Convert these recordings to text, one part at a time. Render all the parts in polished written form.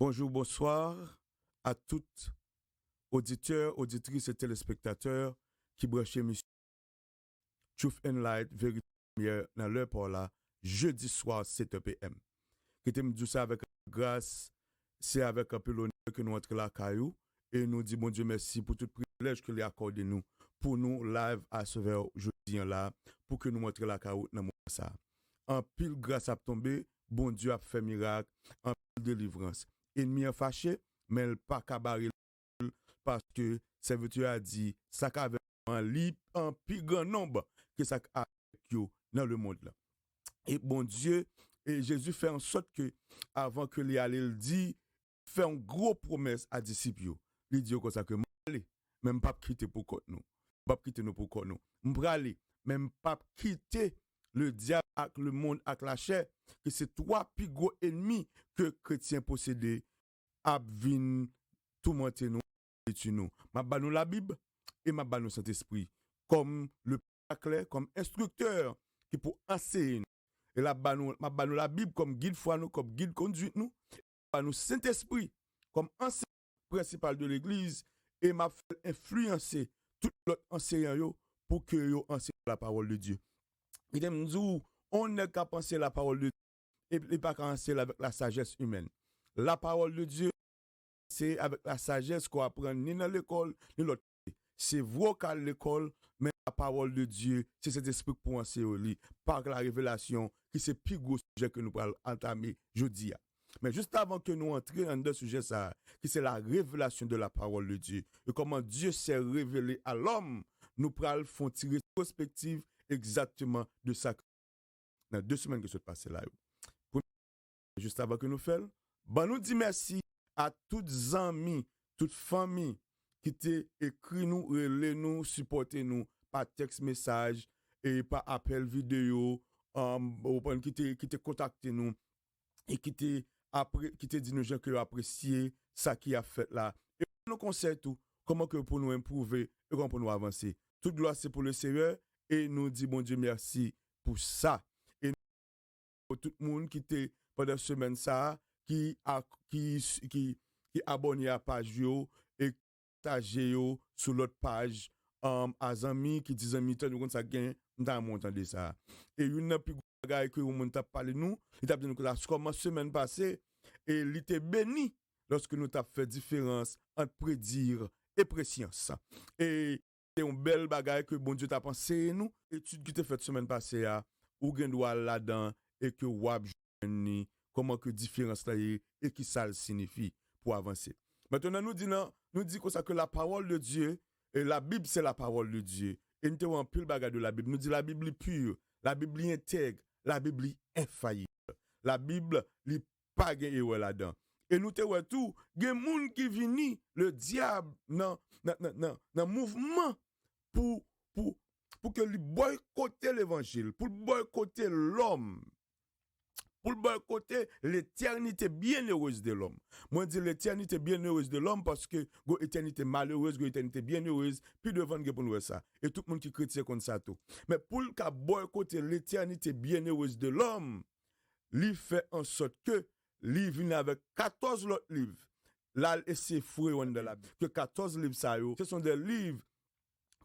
Bonjour, bonsoir à toutes auditeurs, auditrices et téléspectateurs qui branchent l'émission Truth and Light, vérité lumière dans l'heure pour là, jeudi soir 7 p.m. Qui te me dit ça avec grâce, c'est avec un peu l'honneur que nous entrons la caillou et nous dit bon Dieu merci pour tout privilège que lui accorde nous pour nous live à ce vers jeudi là pour que nous montrions la caillou dans ça. En pile grâce à tomber, bon Dieu a fait miracle, en pile délivrance. Ennemi est fâché, mais il pas cabaret parce que serviteur a dit ça qu'avec un lit en plus grand nombre que ça avec yo dans le monde là. Et bon Dieu, et Jésus fait en sorte que avant que lui allait le dit, fait une grosse promesse à disciples. Il dit comme ça que m'aller, même pas quitter pour côté nous. Pas quitter nous pour côté nous. M'aller, même pas quitter le diable avec le monde avec la chair, que c'est trois plus gros ennemis que chrétiens possédés à vin tourmenter nous et tuer nous. M'a ba nous la Bible et m'a ba nous Saint-Esprit comme le clair comme instructeur qui pour enseigner nous. Et là m'a ba nous la Bible comme guide foi nous comme guide conduite nous. Ba nous Saint-Esprit comme enseignant principal de l'église et m'a fait influencer tout l'autre enseignant yo pour que yo enseigne la parole de Dieu. Il me dit on n'est qu'à penser la parole de Dieu et pas qu'à enseigner avec la sagesse humaine. La parole de Dieu, c'est avec la sagesse qu'on apprend ni dans l'école, ni l'autre. C'est vocal l'école, mais la parole de Dieu, c'est cet esprit pour enseigner par la révélation, qui c'est le plus gros sujet que nous allons entamer jeudi. Mais juste avant que nous entrions dans le sujet, ça, qui c'est la révélation de la parole de Dieu, et comment Dieu s'est révélé à l'homme, nous allons tirer perspective exactement de ça. Dans 2 semaines que je passe là. Juste avant que nous fassions, ben nous dit merci à toutes les amis, toutes les familles qui t'ont écrit nous, relé nous, supporté nous par texte message et par appel vidéo, qui t'ont contacté nous et qui t'ont dit nous gens que apprécié ça qui a fait là. Et nous conseille tout, comment que pour nous improver et comment pour nous avancer. Toute gloire c'est pour le Seigneur et nous dit bon Dieu merci pour ça. Et pour tout le monde qui était pendant semaine ça qui abonné à la page yo et partagé yo sur l'autre page à amis qui disent amis tant nous ça gain dans montant de ça et une plus bagaille que on t'a parlé nous il t'a dit nous que comment semaine passée et il était béni lorsque nous t'a fait différence entre prédire et préscience et c'est une belle bagaille que bon Dieu t'a pensé nous étude qui t'a fait semaine passée à ou gen droit là-dedans et que wab journée comment que différence là et qui ça signifie pour avancer. Maintenant nous dit comme ça que la parole de Dieu et la Bible c'est la parole de Dieu. Et nous avons un peu le bagage de la Bible. Nous dit la Bible est pure, la Bible est intègre, la Bible est infaillible. La Bible n'est pas gagne là-dedans. Et nous te ouais tout, gen moun qui vini le diable dans mouvement pour que lui boycotter l'évangile, pour boycotter l'homme. Pour boycotter l'éternité bienheureuse de l'homme. Moi, je dis l'éternité bienheureuse de l'homme parce que l'éternité malheureuse, l'éternité bienheureuse, puis devant pour nous ça. Et tout le monde qui critique comme ça tout. Mais pour le cas boycotter l'éternité bienheureuse de l'homme, il fait en sorte que il vient avec 14 autres livres. Là, et c'est foué de la Bible. Que 14 livres, ça, ce sont des livres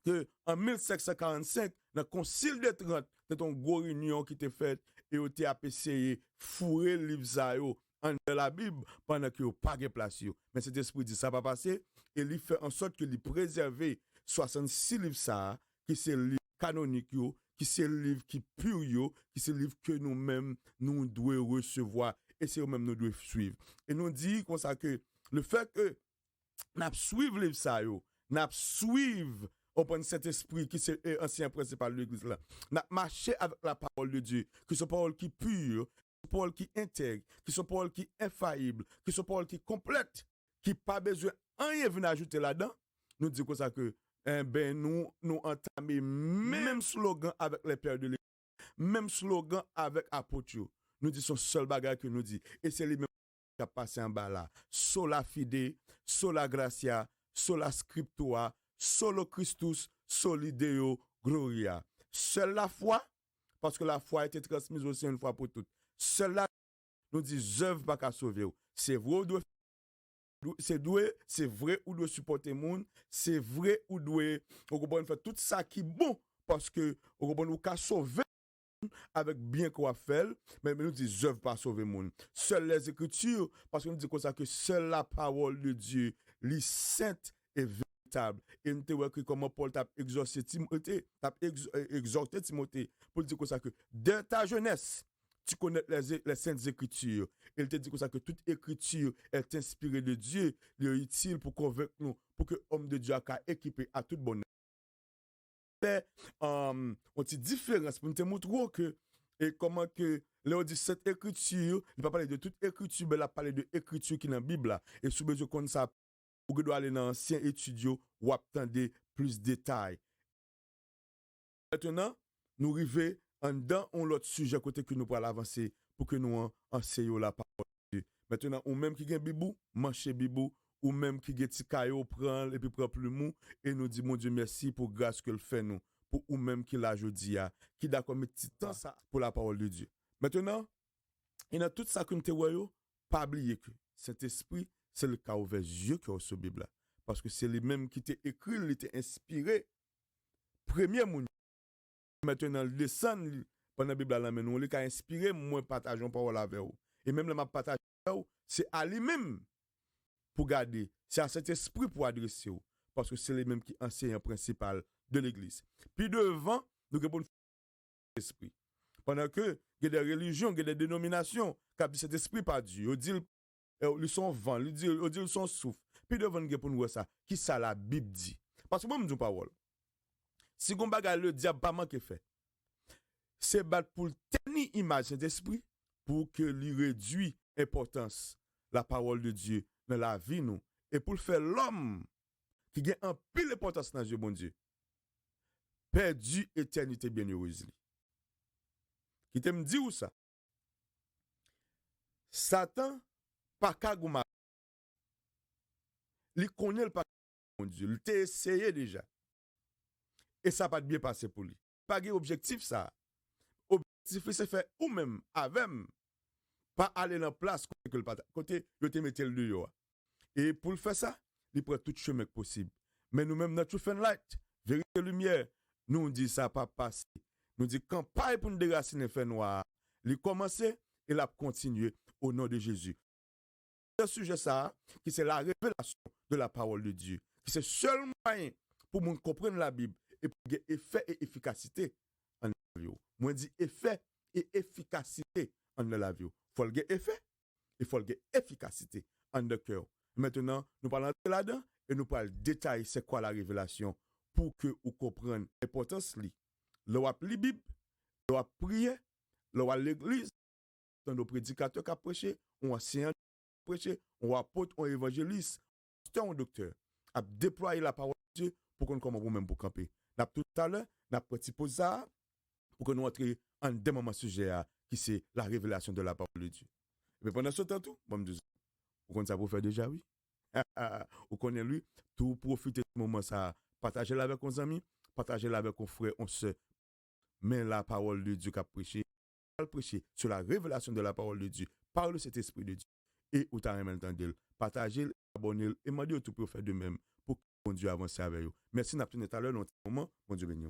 que en 1745, dans le Concile de Trente, c'est une grosse réunion qui était faite et on a essayé fourrer le livre ça en de la Bible pendant qu'il n'y a pas de place. Mais cet esprit dit ça va passer et il fait en sorte que il préserve 66 livres ça, qui c'est le livre canonique, qui c'est le livre qui pur, qui c'est le livre que nous-mêmes nous devons recevoir et c'est nous-mêmes nous devons suivre. Et nous dit comme ça que le fait que nous suivons le livre ça, nous suivons on prend cet esprit qui est ancien principal de l'église là. N'a marché avec la parole de Dieu, que ce parole qui est pure, que ce parole qui intègre, que ce parole qui est infaillible, que ce parole qui est complète, qui pas besoin rien venir ajouter là-dedans. Nous disons comme ça que nous entamer même slogan avec les pères de l'église, même slogan avec apôtres. Nous disons seul bagage que nous dit et c'est les mêmes qui a passé en bas là. Sola fide, sola gratia, sola scriptura, solo Christus, soli Deo, gloria. Seule la foi, parce que la foi a été transmise aussi une fois pour toutes. Seule la nous dit, œuvre pas qu'à sauver. C'est vous, c'est vrai ou doit supporter monde, c'est vrai ou doit on comprend faire tout ça qui est bon parce que on comprend nous qu'à sauver avec bien qu'on fait, mais nous disons œuvre pas sauver monde. Seules les écritures parce que nous disons comme ça que seule la parole de Dieu, les sainte et véritable. Et nous avons que comment Paul t'a exhorté Timothée, exhorté Timothée pour dire comme ça que dès ta jeunesse tu connais les saintes écritures. Il te dit comme ça que toute écriture est inspirée de Dieu, elle est utile pour convaincre nous, pour que l'homme de Dieu soit équipé à toute bonne. Fait une petite différence pour nous te montrer que et comment que là dit cette écriture, il va parler de toute écriture, mais il a parlé de écriture qui est dans la Bible là. Et sous besoin comme ça, pour que doit aller dans l'ancien étudio ou attendre plus de détails. Maintenant, nous arrivons en dans l'autre sujet côté que nous pourrons avancer pour que nous enseignions la parole de Dieu. Maintenant, ou même qui a bibou, manche bibou, ou même qui a petit caillou, prend et puis prend plus mou, et nous dit, mon Dieu, merci pour grâce que le fait nous, pour ou même qui l'a jeudi, qui d'accord mettre petit temps ça pour la parole de Dieu. Maintenant, il y a tout ça que nous te voyons, pas oublier que cet esprit, c'est le cas ouvert yeux qui ont ce Bible là. Parce que c'est les mêmes qui t'ont écrit, il était inspiré. Premier monde. Maintenant, le descend pendant la Bible là, mais nous, on a inspiré, moi, partageons parole avec vous. Et même le m'a partage avec vous, c'est à lui-même pour garder, c'est à cet esprit pour adresser vous. Parce que c'est les mêmes qui enseignent principal de l'Église. Puis devant, nous avons l'esprit. Pendant que il y a des religions, il y a des dénominations qui ont cet esprit par Dieu. Ils sont vent, ils disent son souffle. Puis devant nous pour nous voir ça, qui ça la Bible dit. Parce que moi, je dis parole. Si on bagaille le diable pas manqué fait, c'est battre pour tenir image d'esprit pour que lui réduit importance la parole de Dieu dans la vie nous et pour faire l'homme qui gagne un pile importance dans Dieu bon Dieu perdu éternité bienheureuse. Qui te me dit où ça? Satan pas kagouma. Il connaît le pas mon Dieu, il t'a essayé déjà. Et ça pas bien passé pour lui. Pas de objectif ça. Objectif c'est faire ou même avec pas aller dans place côté yo te mettre le dehors. Et pour le faire ça, il prend tout chemin possible. Mais nous-mêmes notre Truth and Light, vérité lumière, nous on dit ça pas passer. Nous dit campagne pour nous déraciner fait noir. Il commence et il a continué au nom de Jésus. Ce sujet ça qui c'est la révélation de la parole de Dieu, qui c'est seul moyen pour nous comprendre la Bible et pour avoir effet et efficacité en la vie. Moi dit effet et efficacité en la vie. Faut le effet et faut le efficacité en le cœur. Maintenant, nous parlons de là-dedans et nous parlons détail c'est quoi la révélation pour que vous compreniez l'importance li. Le wap li Bible, le wap prier, le wap l'église, dans nos prédicateurs qui prêché, on enseignant prêché, on apôtre, on évangéliste, on docteur, a déployer la parole de Dieu pour qu'on commence vous-même pour camper. N'a tout à l'heure, n'a petit pose ça pour que nous entrions en deux moments sujet qui c'est la révélation de la parole de Dieu. Mais pendant ce temps tout, bon me dire, vous connaissez ça pour faire déjà oui. Vous connaissez lui, tout profiter de ce moment ça, partager avec vos amis, partager avec vos frères, on se met la parole de Dieu qu'a prêché, prêcher sur la révélation de la parole de Dieu par le Saint-Esprit de Dieu. Et vous t'avez entendu, partagez, abonnez et demandez tout pour faire de même pour que bon Dieu avance avec vous. Merci n'a tout à l'heure dans ce moment, bon Dieu béni.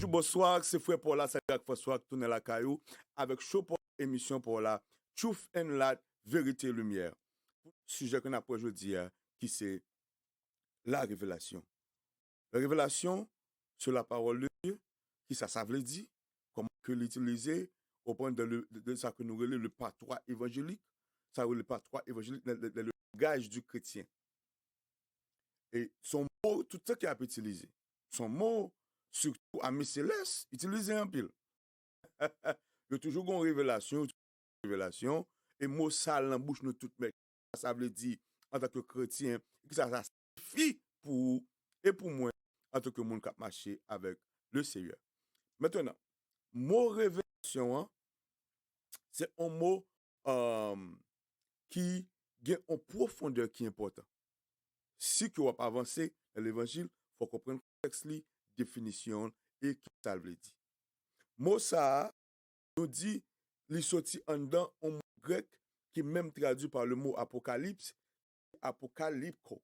Bonsoir, c'est Frère Paul, c'est François qui tourne la caillou avec show pour émission pour la Truth and Light, vérité et lumière. Sujet qu'on a pour aujourd'hui, qui c'est la révélation. La révélation sur la parole de Dieu, qui ça veut dire, comment que l'utiliser au point de ça que nous relève le patois évangélique, ça le patois évangélique, le langage du chrétien. Et son mot, tout ce qu'il a pu utiliser, son mot, surtout à Miss Céleste, utiliser un pile. Il y a toujours une révélation, et mot sale dans la bouche nous toutes, mais ça veut dire, en tant que chrétien, que ça suffit pour, et pour moi, en tant que monde qui a marché avec le Seigneur. Maintenant, mot révélation, hein, c'est un mot qui a une profondeur qui est important. Si tu vas avancer dans l'évangile, il faut comprendre le contexte, définition et qui ça veut dire. Mot ça nous dit, il sorti en dedans un mot grec qui est même traduit par le mot apocalypse, apocalypko,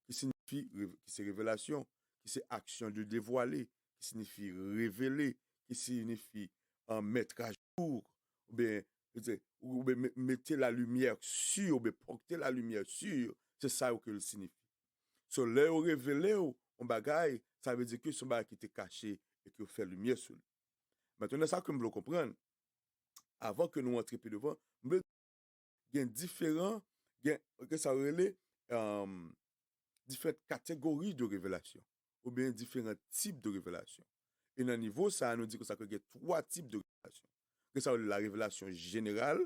qui signifie qui c'est révélation, qui c'est action de dévoiler, qui signifie révéler, qui signifie mettre à jour, ou bien mettre la lumière sur, ou bien porter la lumière sur, c'est ça que il signifie. So, là, on révélé un bagage, ça veut dire que son bagage qui était caché et que fait lumière sur lui. Maintenant, ça que nous voulons comprendre, avant que nous entrions plus devant, il y a différents, que ça relève, différentes catégories de révélation, ou bien différents types de révélation. Et dans le niveau, ça nous dit que ça y a 3 types de révélation. Que ça relève la révélation générale,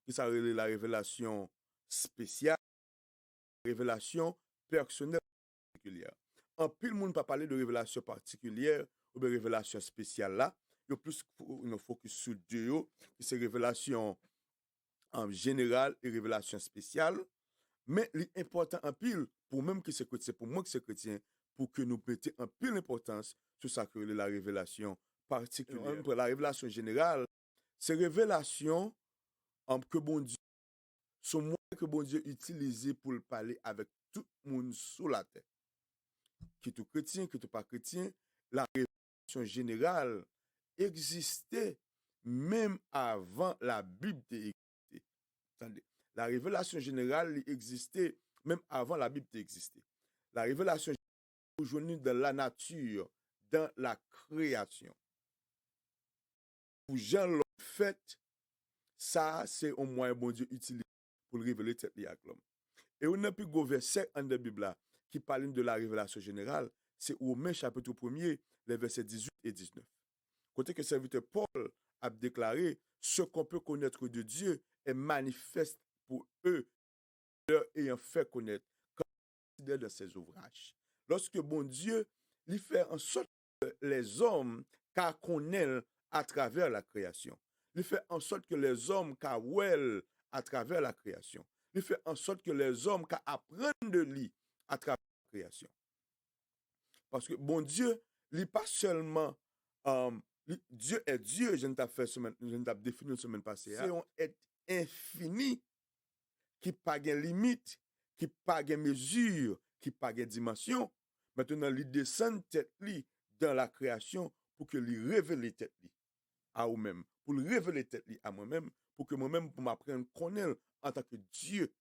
que ça relève la révélation spéciale, la révélation personnelle particulière. En pile, le monde pas parler de révélation particulière ou de révélation spéciale là. Il y a plus un focus sur deux, qui c'est révélation générale et révélation spéciale. Mais l'important en pile, pour même que c'est chrétien, pour moi que c'est chrétien, pour que nous mettions en pile l'importance sur ça que la révélation particulière. La révélation générale, c'est révélation que bon Dieu, sont moyens que bon Dieu utilisé pour le parler avec tout le monde sous la terre. Qui est chrétien, qui est pas chrétien, la révélation générale existait même avant la Bible d'exister. La révélation générale existait même avant la Bible d'exister. La révélation générale est aujourd'hui dans la nature, dans la création. Pour Jean l'homme fait, ça c'est un moyen bon Dieu utilisé pour révéler tête à l'homme. Et on a pu go verset en de Bible qui parle de la révélation générale, c'est Romains chapitre 1er, les versets 18 et 19. Côté que serviteur Paul a déclaré, ce qu'on peut connaître de Dieu est manifeste pour eux, leur ayant fait connaître, comme dans ses ouvrages. Lorsque bon Dieu lui fait en sorte que les hommes qu'à connaissent à travers la création, lui fait en sorte que les hommes qu'à well à travers la création, lui fait en sorte que les hommes qu'à apprendre de lui à travers la création. Parce que bon Dieu, il n'est pas seulement Dieu est Dieu, je ne t'ai fait défini la semaine passée. C'est un être infini qui n'a pas de limite, qui n'a pas de mesure, qui n'a pas de dimension. Maintenant, il descend tête li dans la création pour que lui révèle tête li à vous-même, pour le révéler tête li à moi-même, pour que moi-même pour m'apprendre à connaître en tant que Dieu,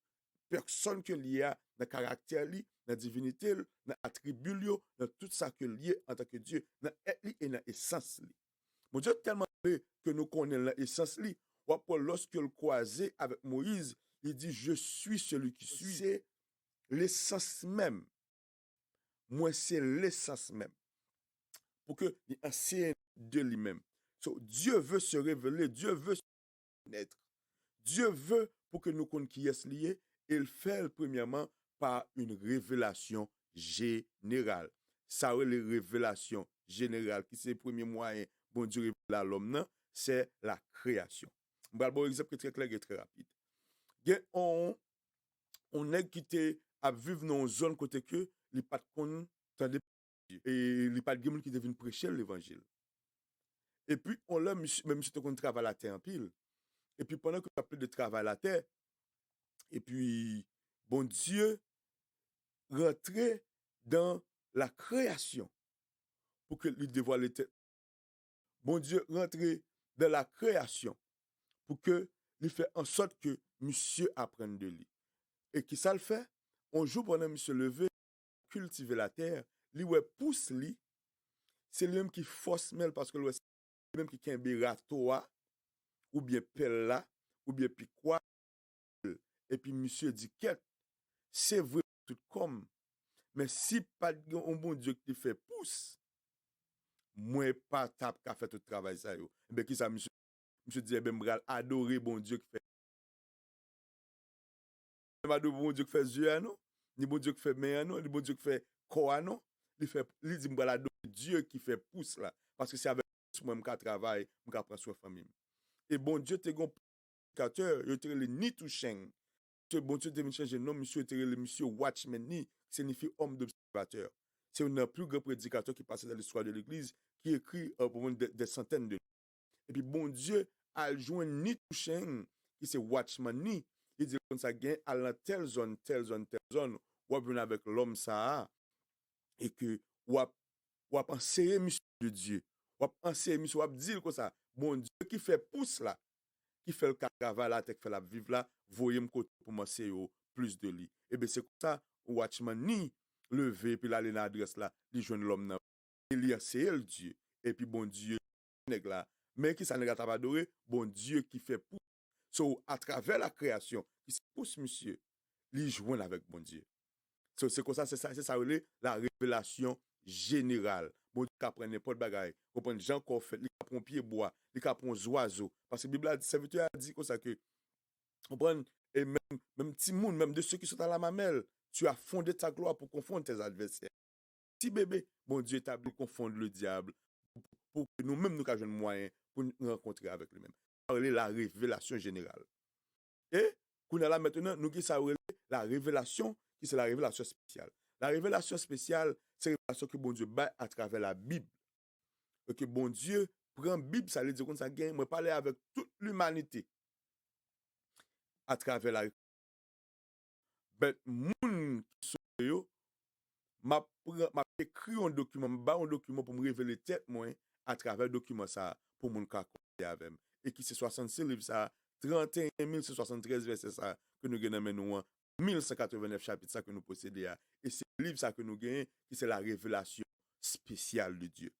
personne que lié dans le caractère li, dans la divinité, dans l'attribut, dans tout ça que lié en tant que Dieu, dans l'être et dans l'essence li. Mon Dieu tellement que nous connaissons l'essence li. Lorsque le croisé avec Moïse, il dit je suis celui qui suis. C'est l'essence même. Moi c'est l'essence même. Pour que l'ancien de lui-même. So, Dieu veut se révéler, Dieu veut se connaître. Dieu veut pour que nous connaissions qui est lié, il fait premièrement par une révélation générale. Ça les révélations générales qui c'est le premier moyen bon Dieu révèle à l'homme, c'est la création. Je vais un exemple très clair et très rapide. On est quitté à vivre dans une zone côté que les pas de et les pas de gens qui deviennent prêcher l'évangile. Et puis on l'a même si on travaille à la terre en pile. Et puis pendant que tu as plus de travail à la terre, et puis bon Dieu rentrer dans la création pour que lui dévoile les têtes. Bon Dieu rentrer dans la création pour que lui fait en sorte que monsieur apprenne de lui. Et qui ça le fait? On joue pendant monsieur levé, cultiver la terre, lui ouais pousse lui, c'est lui-même qui force mêle parce que lui même qui kembe ratoa ou bien pelle là ou bien piquois et puis monsieur dit quête c'est vrai tout comme mais si pas un bon Dieu qui fait pousse moi pas tap qu'a fait tout travail ça yo ben qui ça monsieur dit ben m'bral adorer bon Dieu qui fait pas de bon Dieu qui fait yeux non ni bon Dieu qui fait main non ni bon Dieu qui fait corps non il dit m'bral adorer Dieu qui fait pousse là parce que c'est avec sur moi, je travaille, je prends soin de la famille. Et bon Dieu, tu es un prédicateur, il te le ni touching. Bon Dieu, tu changer nom, monsieur, te le monsieur Watchman ni, qui signifie homme d'observateur. C'est un plus grand prédicateur qui passe dans l'histoire de l'Église, qui écrit pour des centaines de livres. Et puis bon Dieu a joint ni touching, qui c'est Watchman ni, il dit comme ça, gain à la telle zone, ou à venir avec l'homme ça, et que ou à penser monsieur de Dieu, ou à penser monsieur, ou à dire comme ça, bon Dieu qui fait pouce là, qui fait le caravane là, qui fait la vivre là, voyez moi côté pour commencer plus de lui. Et bien c'est comme ça, Watchman ni levé, puis là, aller dans l'adresse là, il joint l'homme là, il y c'est le Dieu, et puis bon Dieu, nèg là, mais qui ça nèg pas adoré, bon Dieu qui fait pouce. So, à travers la création, qui se pousse monsieur, il joint avec bon Dieu. So, c'est comme ça, c'est ça, la révélation générale. Bon Dieu, qui prend n'importe bagaille, qui prend Jean qu'on fait, qui prend pied bois, qui prend oiseaux. Parce que la Bible a dit, serviteur a dit comme ça que, on prend, et même petit monde, même de ceux qui sont à la mamelle, tu as fondé ta gloire pour confondre tes adversaires. Petit bébé, bon Dieu t'a voulu confondre le diable pour que nous-mêmes nous ayons moyen pour nous rencontrer avec lui-même. Parler la révélation générale. Et qu'on a là maintenant, nous qui savons la révélation, qui c'est la révélation spéciale. La révélation spéciale, c'est la révélation que bon Dieu bat à travers la Bible. Et que bon Dieu prend la Bible, ça veut dire qu'on ça gagne, moi parler avec toute l'humanité à travers la ben moun qui sont yo, m'a écrit un document, un document pour me révéler tête moi à travers le document ça pour mon cas avec. Et qui c'est 66 livres ça, 31 173 versets ça que nous gagnons nous 1189 chapitres ça que nous possédons. Et c'est le livre ça que nous gagnons qui c'est la révélation spéciale de Dieu.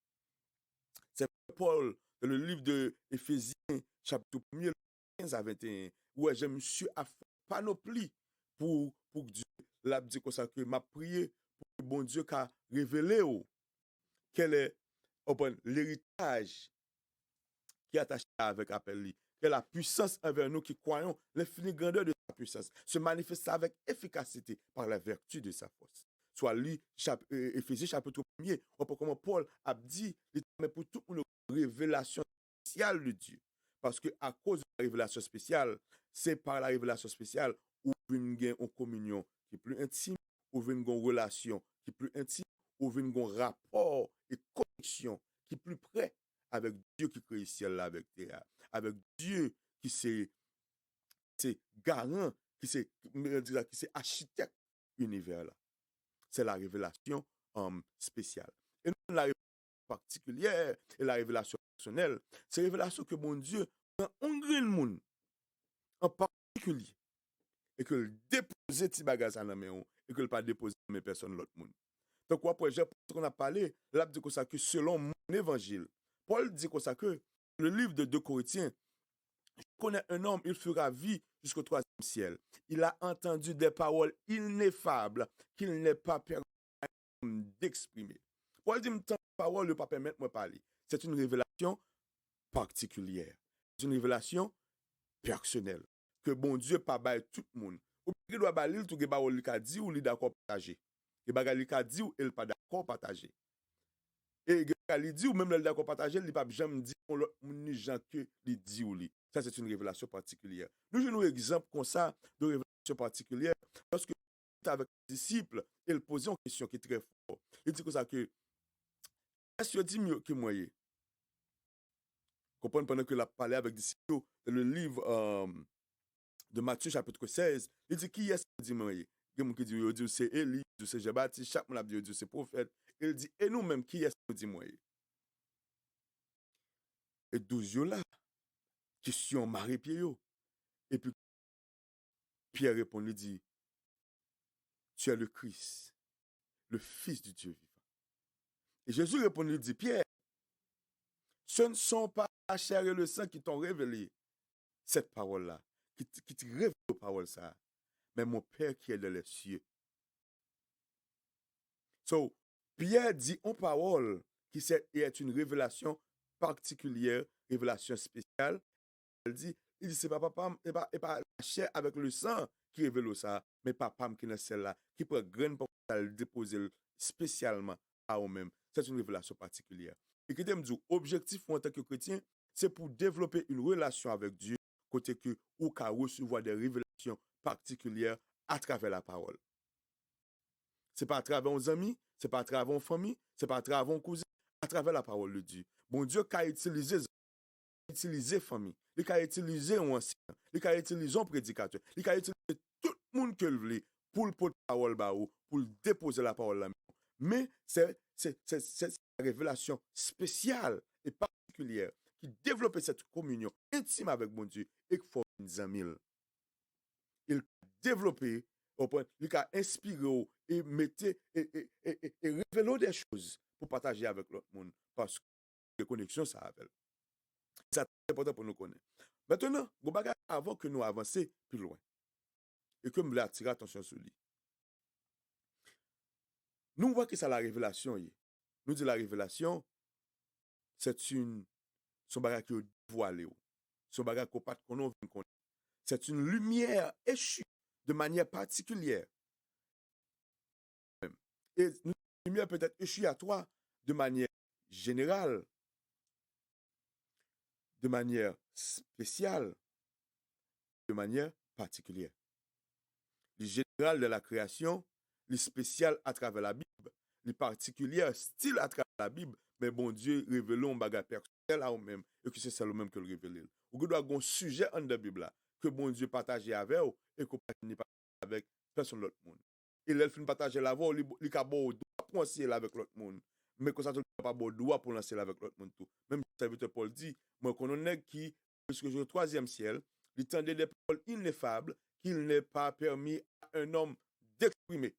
C'est Paul dans le livre de Éphésiens chapitre 1er 15 à 21 où je me suis à panoplie pour Dieu. Là dit comme ça que m'a prié pour que bon Dieu qu'a révélé quel est l'héritage qui est attaché avec appel lui, que la puissance envers nous qui croyons l'infinie grandeur de sa puissance se manifeste avec efficacité par la vertu de sa force. Soit lui, Éphésiens chapitre 1er, on peut comment Paul a dit, mais pour toute une révélation spéciale de Dieu. Parce que à cause de la révélation spéciale, c'est par la révélation spéciale où une gain en communion qui est plus intime, où une relation qui est plus intime, où une rapport et connexion qui est plus près avec Dieu qui crée le ciel là avec terre, avec Dieu qui c'est garant, qui c'est architecte univers là. C'est la révélation spéciale. Et non la révélation particulière et la révélation personnelle, c'est la révélation que mon Dieu prend un grand monde en particulier et que le dépose petit bagage dans main et que le pas déposer dans mes personnes l'autre monde. Donc après j'ai qu'on a parlé, là dit que ça que selon mon évangile, Paul dit comme ça que le livre de 2 Corinthiens, je connais un homme, il fera vie jusqu'au 3e ciel. Il a entendu des paroles ineffables qu'il n'est pas permis d'exprimer. Paul dit, tant de paroles ne pas permettre de me parler. C'est une révélation particulière. C'est une révélation personnelle. Que bon Dieu pas bail tout le monde. Ou il doit bailler tout les paroles qu'il a dit ou il d'accord partager. Les bagages qu'il a dit ou il pas d'accord partager. Et il dit ou même le d'accord partager, il pas jamais dit l'autre ni gens que il dit ou li. Ça c'est une révélation particulière. Nous avons un exemple comme ça de révélation particulière parce que avec les disciples, il posait une question qui est très forte. Il dit comme ça que est-ce que dit mieux que moi? Comprenez pendant que la parlé avec les disciples dans le livre de Matthieu chapitre 16, il dit qui est-ce qui dit moi? Quelqu'un qui dit c'est Élie, c'est Jean-Baptiste, chaque monde a dit c'est prophète. Il dit et nous-mêmes qui est-ce qui dit moi? Et 12 là, question Marie-Pierre. Et puis Pierre répond, il dit tu es le Christ, le Fils du Dieu vivant. Et Jésus répond, il dit Pierre, ce ne sont pas la chair et le sang qui t'ont révélé cette parole-là, qui te révèle la parole ça, mais mon Père qui est dans les cieux. So, Pierre dit une parole qui est une révélation particulière, révélation spéciale. Il dit c'est pas papa et pas la chair avec le sang qui révèle ça, mais papa qui est celle-là, qui peut graine pour le déposer spécialement à eux-mêmes. C'est une révélation particulière. Et qui t'aime dire, objectif en tant que chrétien, c'est pour développer une relation avec Dieu, côté que ou qu'à recevoir des révélations particulières à travers la parole. C'est pas à travers nos amis, c'est pas à travers nos familles, c'est pas à travers nos cousins, à travers la parole de Dieu. Bon Dieu qu'a utilisé famille, il qu'a utilisé un enseignant, il qu'a utilisé un prédicateur, il qu'a utilisé tout le monde que le voulait pour le porter la parole ba ou, pour déposer la parole là. Mais c'est une révélation spéciale et particulière qui développe cette communion intime avec mon Dieu et qui forme une amis. Il a développé, il a inspiré et mettait et révélé des choses pour partager avec l'autre monde parce que les connexions ça avec. C'est important pour nous connaître. Maintenant, avant que nous avancions plus loin et que nous voulons attirer attention sur lui. Nous voyons que c'est la révélation. Nous disons la révélation, c'est son bagage qui est dévoilé. Son bagage qu'on pas connaît. C'est une lumière échue de manière particulière. Et une lumière peut être échue à toi de manière générale, de manière spéciale, de manière particulière. Le général de la création, le spécial à travers la Bible, le particulier style à travers la Bible, mais bon Dieu révèle un bagage personnel à vous-même et que c'est ça le même que le révéler. Vous doit avoir un sujet en la Bible là, que bon Dieu partage avec vous et que vous pas avec personne d'autre monde. Et là, il fait partager la voix, il a beau droit pour lancer avec l'autre monde. Mais quand ça ne pas beau droit pour lancer avec l'autre monde tout. Même le serviteur Paul dit, moi qu'on est qui, puisque je suis au troisième ciel, il tendait des paroles ineffables qu'il n'est pas permis à un homme d'exprimer.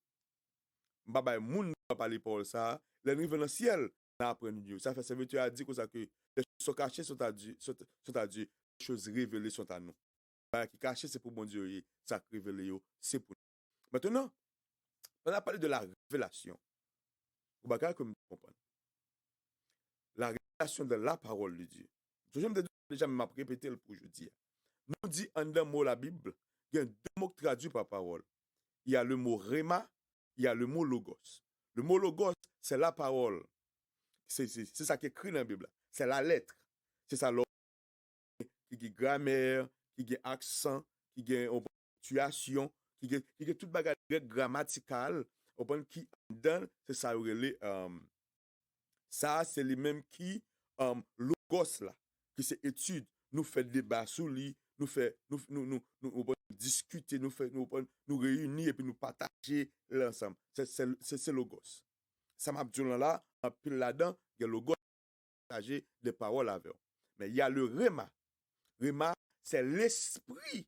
Baba moun ne pas parler pour ça, les niveaux dans le ciel n'a appris Dieu. Ça fait serviteur a dit que les choses sont cachées sont à Dieu, les choses révélées sont à nous. Qui caché c'est pour bon Dieu, ça révélé c'est pour nous. Maintenant, on a parlé de la révélation. Vous pouvez comprendre. La révélation de la parole de Dieu. Je me déjà m'a répété pour aujourd'hui. Nous dit en deux mots la Bible, il y a deux mots traduits par parole. Il y a le mot rhéma, il y a le mot logos. Le mot logos, c'est la parole. C'est ça qui est écrit dans la Bible. C'est la lettre. C'est ça qui est grammaire, qui est accent, qui est ponctuation, qui est toute bagage grammaticale, qui donne, c'est ça ça c'est les mêmes qui logos là, qui c'est étude, nous fait débat sur lui, nous discuter, nous réunir et puis nous partager l'ensemble. C'est logos. Ça m'a dit là, en pile là-dedans, il y a le logos partager des paroles avec. Mais il y a le rhéma. Rhéma, c'est l'esprit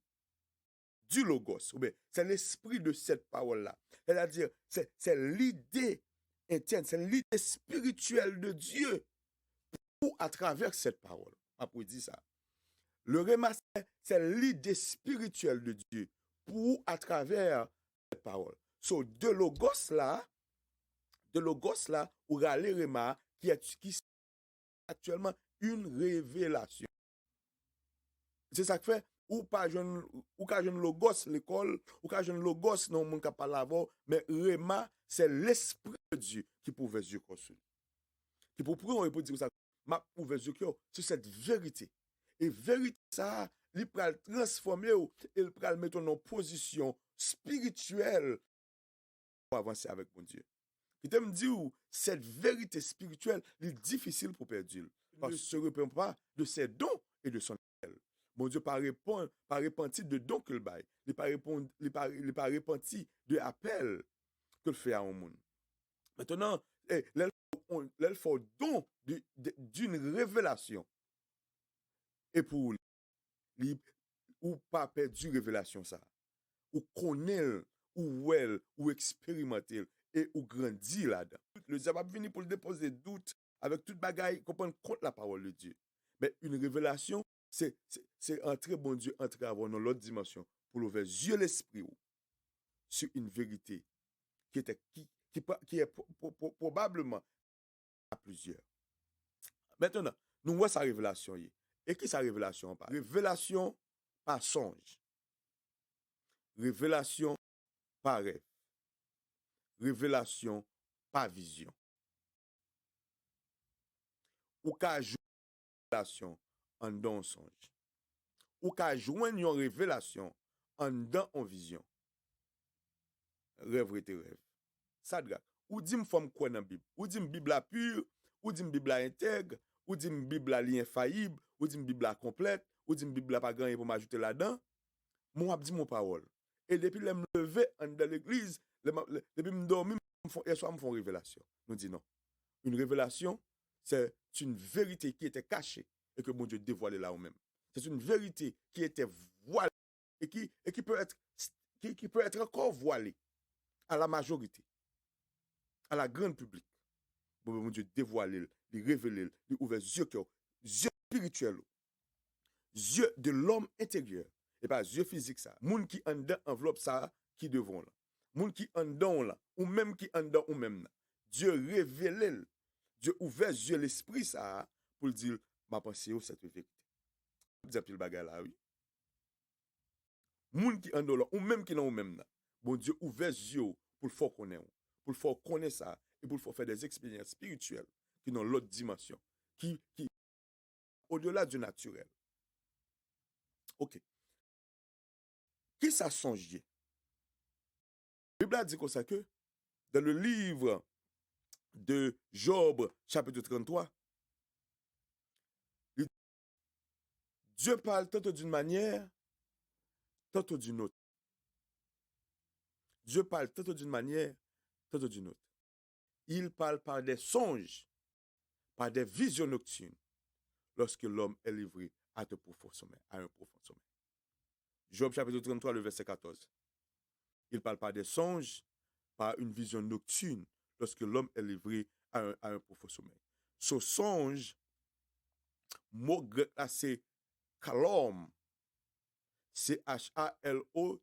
du logos. C'est l'esprit de cette parole-là. C'est-à-dire, c'est l'idée interne, c'est l'idée spirituelle de Dieu pour à travers cette parole. Après dire ça. Le rhéma, c'est l'idée spirituelle de Dieu pour à travers cette parole. So, de logos là, ou le rhéma, qui est actuellement une révélation. C'est ça que fait, ou pas jeune logos l'école, ou pas jeune logos non mon capable avoir, mais rhéma, c'est l'esprit de Dieu qui pouvait Dieu construire. Qui pour on dire ça, m'a ouvert Dieu sur cette vérité. Et vérité ça, il peut transformer ou il peut mettre en position spirituelle pour avancer avec mon Dieu. Il te me dit cette vérité spirituelle est difficile pour perdre. Parce qu'il ne se repent pas de ses dons et de son appel. Mon Dieu pas repenti de dons qu'il baille. Il pas repenti de appel qu'il fait à un monde. Maintenant, il faut don d'une révélation. Et pour lui, ou pas perdu révélation ça. Ou connaît, ou well, ou expérimenter et ou grandir là-dedans. Le diable va venir pour le déposer doute avec toute bagaille, comprendre contre la parole de Dieu. Mais une révélation, c'est entrer, bon Dieu, entrer avant dans l'autre dimension pour ouvrir yeux l'esprit sur une vérité qui est probablement à plusieurs. Maintenant, nous voyons sa révélation. Et qui sa révélation par? Révélation par songe. Révélation par rêve. Révélation par vision. ou ka joindre une révélation en dans un songe. Ou ka joindre une révélation en dans une vision. Rêve était rêve. Ça drap. Ou dit me femme quoi dans la Bible. Ou dit me Bible la pure, ou dit me Bible la intègre, ou dit me Bible la li infaillible, ou dit me Bible la complète, ou dit me Bible la pas grand pour m'ajouter là-dedans. Moi dit mon parole. Et depuis que je me lever dans l'église, depuis que je dormi, et soir me font révélation. Nous dit non. Une révélation, c'est une vérité qui était cachée et que mon Dieu dévoilait là même. C'est une vérité qui était voilée et qui peut être encore voilée à la majorité, à la grande public. Bon, mon Dieu dévoilé, il révélé, il ouvert yeux cœur, yeux spirituels, yeux de l'homme intérieur et pas yeux physiques ça. Moun qui en dedans enveloppe ça qui devant là. Moun qui en dedans là ou même qui en dedans ou même là. Dieu révélé, Dieu ouvert yeux l'esprit ça pour dire ma pensée cette vérité. Dire pile bagarre là oui. Moun qui en dedans là ou même qui là ou même là. Bon Dieu ouvert yeux pour le faire connaître, pour le faire connaître ça et pour le faire des expériences spirituelles qui dans l'autre dimension, qui au-delà du naturel. OK. Qui ça songe? La Bible a dit comme ça que dans le livre de Job, chapitre 33, Dieu parle tantôt d'une manière, tantôt d'une autre. Dieu parle tantôt d'une manière, tantôt d'une autre. Il parle par des songes, par des visions nocturnes, lorsque l'homme est livré à un profond sommeil. Job chapitre 33, le verset 14. Il parle par des songes, par une vision nocturne, lorsque l'homme est livré à un profond sommeil. Ce songe, mot grec là, c'est kalom. C-H-A-L-O-W-M.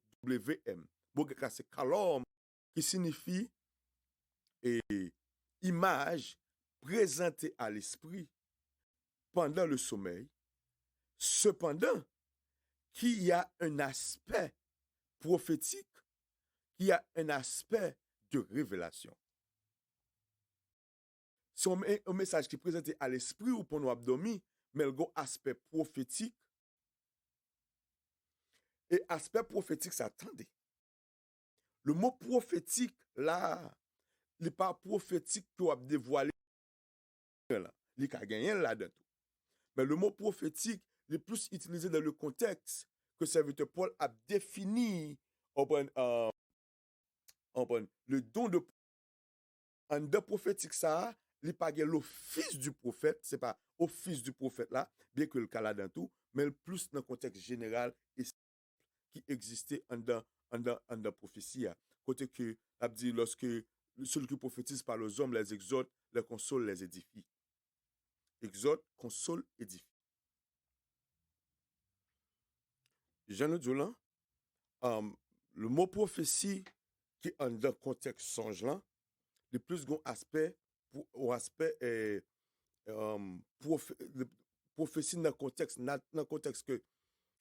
Mot grec là, c'est kalom, qui signifie image présentée à l'esprit pendant le sommeil, cependant qu'il y a un aspect prophétique, qu'il y a un aspect de révélation. C'est un message qui est présenté à l'esprit ou pour nous abdomen, mais il y a un aspect prophétique. Et aspect prophétique, ça attendez. Le mot prophétique, là, il n'est pas prophétique qui a dévoilé. Il y a gagné là-dedans. Mais le mot prophétique, il est plus utilisé dans le contexte que serviteur Paul a défini le don de en de prophétique ça, il n'est pas l'office du prophète, c'est pas office du prophète là, bien que le cas là dans tout, mais plus dans le contexte général et qui existait en dans prophétie. Côté que a dit lorsque celui qui prophétise par les hommes les exhorte, les console, les édifie. Exhorte, console, édifie. Jean Djolan, le mot prophétie qui est dans le contexte songe là, le plus grand aspect pour aspect prophétie dans le contexte que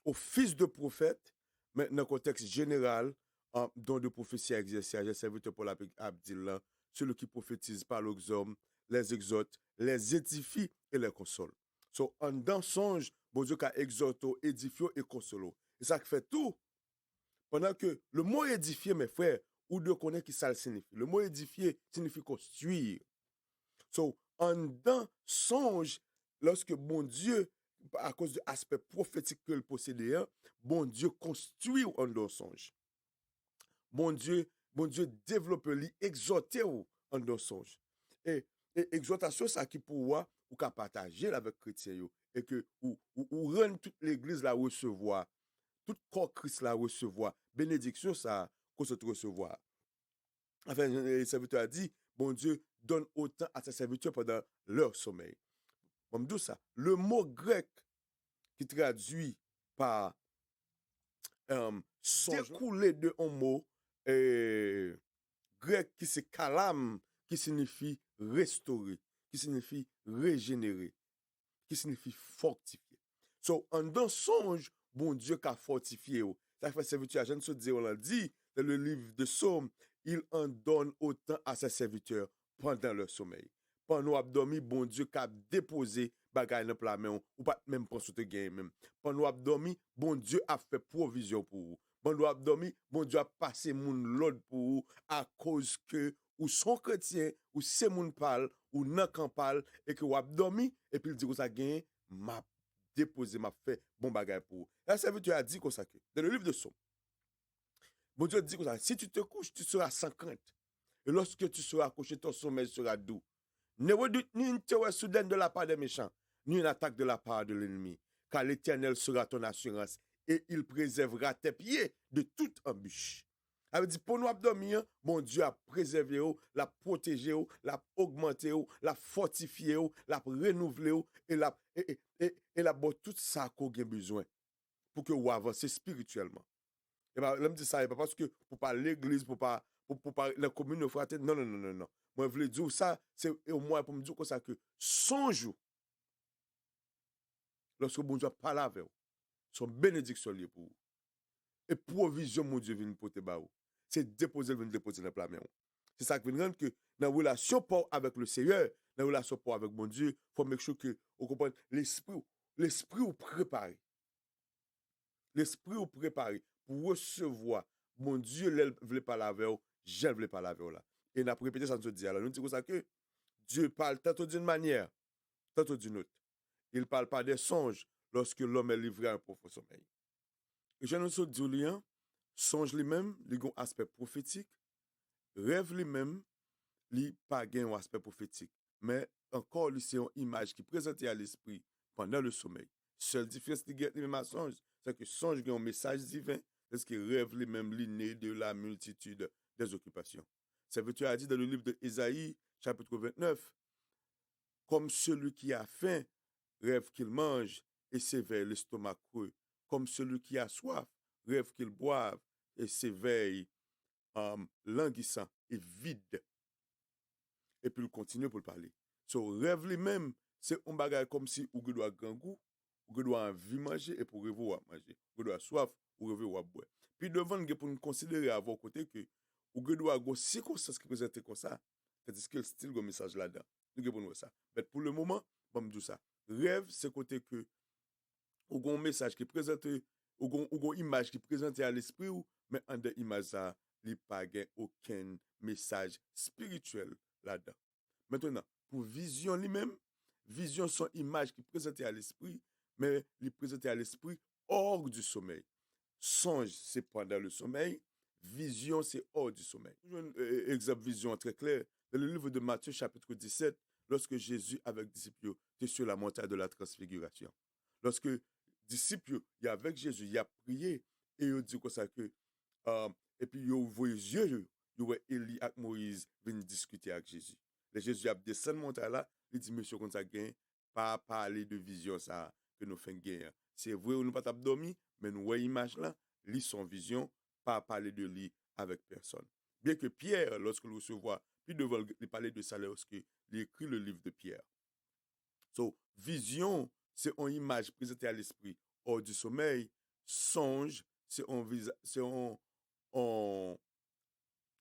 office de prophète, mais dans le contexte général, don de prophétie à exercer, j'ai serviteur pour l'Abdillah, celui qui prophétise par les hommes, les exhorte, les édifie et les console. So, en dans songe, bon Dieu a exhorté, édifié et consolé. Et ça fait tout. Pendant que le mot édifier, mes frères, ou de connaître qui ça signifie. Le mot édifier signifie construire. So, en dans songe, lorsque bon Dieu, à cause de l'aspect prophétique que le possédait, bon Dieu construit en dans songe. Bon Dieu développe, exhorte en dans songe. Et exhortation, ça qui pour ou qu'à partager avec chrétien et que ou rend toute l'église la recevoir, tout corps Christ la recevoir, bénédiction ça qu'on se recevoir. Enfin, le serviteur a dit, bon Dieu donne autant à ses serviteurs pendant leur sommeil. Bon, me ça. Le mot grec qui traduit par découlé de un mot grec qui c'est kalam, qui signifie restaurer, qui signifie régénérer, qui signifie fortifier. So, en dans songe, bon Dieu qu'a fortifié. Ça fait serviteur, je ne sais dire, on l'a dit dans le livre de Psaume, il en donne autant à ses serviteurs pendant leur sommeil. Pendant ap dormi, bon Dieu k'ap déposé bagay dans plat main ou pas même prendre sous te gain même. Pendant ap dormi, bon Dieu a fait provision pour vous. Pendant ap dormi, bon Dieu a passé moun l'autre pour vous à cause que ou son chrétien ou c'est moun parle ou nan kan parle et que ou ap dormi et puis il dit que ça gain m'a déposé m'a fait bon bagay pour vous. La serviteur a dit comme ça que dans le livre de Somme, bon Dieu dit comme ça, si tu te couches, tu seras sans crainte. Et lorsque tu seras couché, ton sommeil sera doux. Ne redoute ni une terreur soudaine de la part des méchants, ni une attaque de la part de l'ennemi, car l'Éternel sera ton assurance et il préservera tes pieds de toute embûche. Ça veut dire, pour nous abdominer, mon Dieu a préservé, l'a protégé, l'a augmenté, l'a fortifié, l'a renouvelé, et l'a bon tout ça qu'on a besoin pour que vous avancez spirituellement. Et bien, là, me dit ça, et pas parce que pour pas l'église, pour pas la commune de fraternité, non, non, non, non, non. Moi, je voulais dire ça, c'est au moins pour me dire comme ça que songe, lorsque bon Dieu parle avec vous, son bénédiction liée pour vous. Et provision, mon Dieu, vient pour te baou. C'est déposer, vient déposer dans le plat. C'est ça qui vient rendre que dans la relation avec le Seigneur, dans la relation avec mon Dieu, il faut make sure que vous comprenez l'esprit vous préparé. L'esprit vous préparé pour recevoir. Mon Dieu, il veut parler avec vous, je veux parler avec vous là. Et nous avons répété ça, nous dit alors, nous disons ça que Dieu parle tantôt d'une manière, tantôt d'une autre. Il ne parle pas des songes lorsque l'homme est livré à un profond sommeil. Et je nous dis, songe lui-même, il a un aspect prophétique, rêve lui-même, il n'a pas un aspect prophétique. Mais encore, c'est une image qui est présentée à l'esprit pendant le sommeil. Seule différence qui est même à songe, c'est que songe a un message divin, parce que rêve lui-même, l'inné de la multitude des occupations. Serviteur a dit dans le livre d'Ésaïe, chapitre 29, comme celui qui a faim, rêve qu'il mange et s'éveille l'estomac creux. Comme celui qui a soif, rêve qu'il boive et s'éveille languissant et vide. Et puis il continue pour le parler. So, rêve lui-même, c'est un bagage comme si ou doit grand goût, ou doit envie manger et pour rêver ou manger. Ou doit soif ou rêver ou boire. Puis devant, pour nous considérer à vos côtés que ou doit avoir circonstances qui présentent comme ça, c'est-à-dire que le style de message là-dedans. Nous pour nous ça. Mais pour le moment, bon me dire ça. Rêve, c'est côté que ou un message qui présente ou une image qui présente à l'esprit ou mais en de image ça, il n'y a pas aucun message spirituel là-dedans. Maintenant, pour vision lui-même, vision sont images qui présentent à l'esprit, mais les présenter à l'esprit hors du sommeil. Songe, c'est pendant le sommeil. Vision, c'est hors du sommeil. Un exemple vision très clair. Dans le livre de Matthieu, chapitre 17, lorsque Jésus, avec disciples, était sur la montagne de la transfiguration. Lorsque disciples, il y a avec Jésus, il a prié, et il dit comme ça que, et puis il ouvre les yeux, il voit Élie et Moïse venir discuter avec Jésus. Le Jésus a descendu montagne là, il dit, monsieur, comme ça, pas parler de vision ça que nous faisons gagner. C'est vrai, nous pas dormi, mais nous voyons l'image là, lit son vision, pas parler de lui avec personne. Bien que Pierre, lorsque nous recevons, puis devant lui parler de ça lorsqu'il écrit le livre de Pierre. So, vision, c'est une image présentée à l'esprit hors du sommeil. Songe, c'est une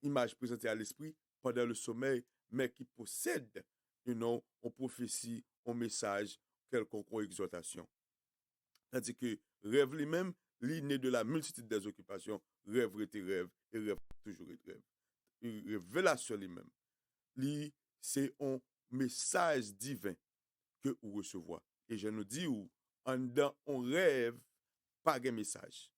image présentée à l'esprit pendant le sommeil, mais qui possède une prophétie, un message, quelconque exhortation. C'est-à-dire que rêve lui-même, l'inné de la multitude des occupations, rêve était rêve et rêve toujours est rêve. Une révélation lui-même, c'est un message divin que vous recevez. Et je nous dis, on rêve, pas de message.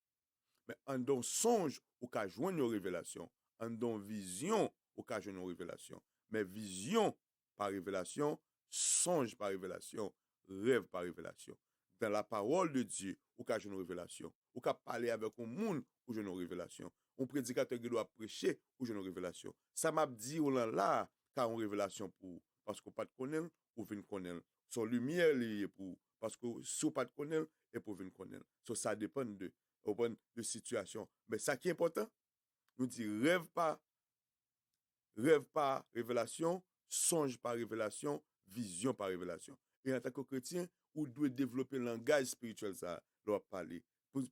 Mais en songe, ou qu'à joindre une révélation. En vision, ou qu'à joindre une révélation. Mais vision par révélation, songe par révélation, rêve par révélation. Dans la parole de Dieu, ou qu'à joindre une révélation. Ou qu'à parler avec un monde, ou joindre une révélation. Un prédicateur qui doit prêcher, ou joindre une révélation. Ça m'a dit, ou là, car une révélation pour, parce qu'on pas de connaître, ou vient connaître. Son lumière liée pour, parce que si on pas de connaître, et pour venir connaître. So, ça dépend de situation. Mais ça qui est important, nous dit rêve pas révélation, songe par révélation, vision par révélation. Et en tant que chrétien, on doit développer le langage spirituel, ça, doit parler. Pour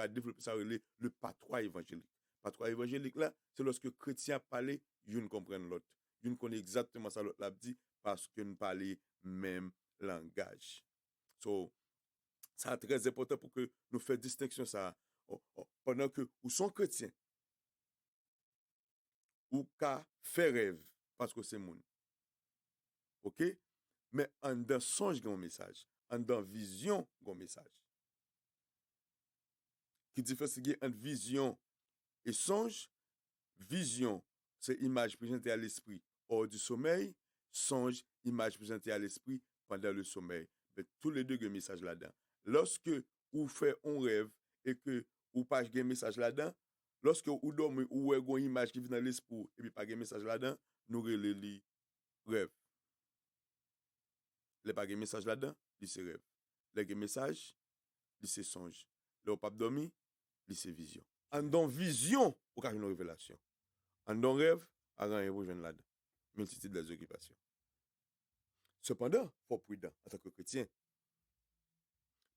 développer ça, le patois évangélique. Patois évangélique, là, c'est lorsque chrétien parle, ils ne comprennent l'autre. Ils ne connaissent exactement ça, l'autre l'a dit, parce que nous parlons même langage. So, c'est très important pour que nous fassions distinction ça. Pendant que vous sont chrétiens, ou qu'à faire rêve, parce que c'est monde. OK? Mais en dans songe, il y a un message. En dans vision, il y a un message. Qui différence entre vision et songe? Vision, c'est image présentée à l'esprit hors du sommeil. Songe, image présentée à l'esprit pendant le sommeil. Mais tous les deux, il y a un message là-dedans. Lorsque vous faites un rêve et que vous pas un message là-dedans, lorsque vous dormez ou vous avez une image qui vient dans l'esprit et puis pas un message là-dedans, nous relèvons rêve. Les pas un message là-dedans, c'est rêve. Les message, c'est songe. Le pas dormi, c'est vision. En dans vision, vous avez une révélation. En dans rêve, rien vous joindre là-dedans. Multitude des occupations. Cependant, il faut être prudent en tant que chrétien.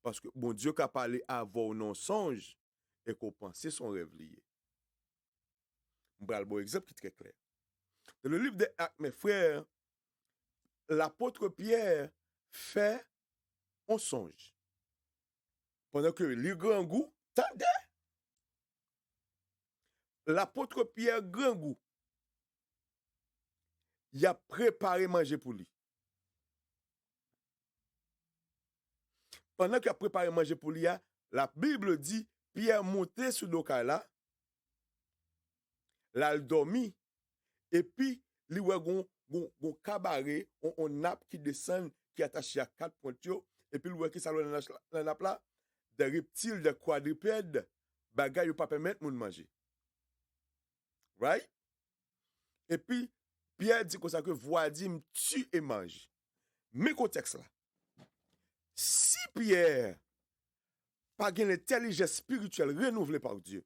Parce que bon Dieu qui a parlé avant non songe et qu'on pensait son rêve lié. Je vais un bon exemple qui est très clair. Dans le livre des Actes, mes frères, l'apôtre Pierre fait un songe. Pendant que les grands goûts, tendez. L'apôtre Pierre, grand goût, il a préparé manger pour lui. Pendant qu'il a préparé manger pour lui, la Bible dit, Pierre montait sur le cas là, là, il dormit, et puis, il y a un cabaret, un nappe qui descend, qui est attaché à 4 pointures, et puis, il y a qui s'alloue dans la nappe là, des reptiles, des quadrupèdes, bagaille, pas permettre de manger. Right? Et puis, Pierre dit comme ça que Voidim tue et mange. Mais contexte là, si Pierre pas une intelligence spirituelle renouvelée par Dieu,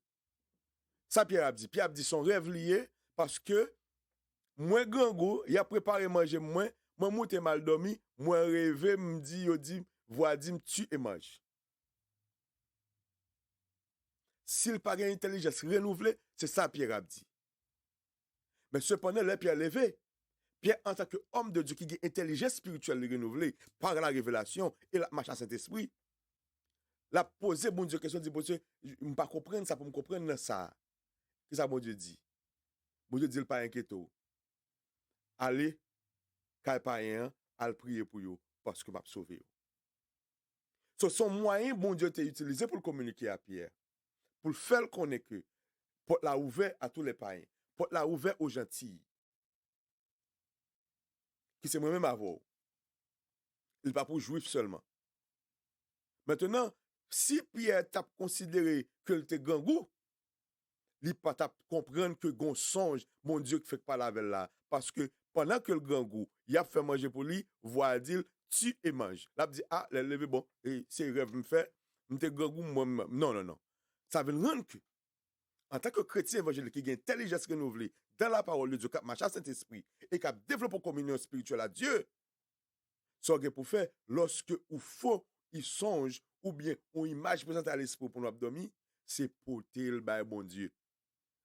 ça Pierre a dit son rêve lié parce que moi gango, il a préparé manger moi monte mal dormi, moi rêvé me dit yo dit Voidim tue et mange. S'il pas une intelligence renouvelée, c'est ça Pierre a dit. Mais cependant, là Pierre levé. Pierre, en tant qu'homme de Dieu qui a une intelligence spirituelle renouvelée par la révélation et la marche à Saint-Esprit, l'a posé, bon Dieu, question, dit, bon Dieu, je ne peux pas comprendre ça pour me comprendre ça. Qu'est-ce que bon Dieu dit? Bon Dieu dit, pas inquiéto. Allez, quand pas allez prier pour vous, parce que je vais sauver. So, son moyen, bon Dieu, t'a utilisé pour communiquer à Pierre, pour faire connaître que, pour la ouvert à tous les païens, pour la ouvert aux gentils, qui c'est moi-même avant. Il n'est pas pour juif seulement. Maintenant, si Pierre t'a considéré que le était gangou, il pas t'a comprendre que gon songe, mon Dieu, qui fait pas la veille là. Parce que pendant que le gangou, il a fait manger pour lui, voit dire, tu et mange. Là, il dit, ah, le levé, bon, et c'est rêve me fait, m'te gangou, moi, non. Ça veut rendre que, en tant que chrétien évangélique qui a une intelligence renouvelée dans la parole de Dieu, qui a marché à Saint-Esprit et qui a développé une communion spirituelle à Dieu, ça que pour faire, lorsque ou faut, il songe, ou bien, une image présentée à l'esprit pour nous abdomen, c'est pour tel bail bon Dieu,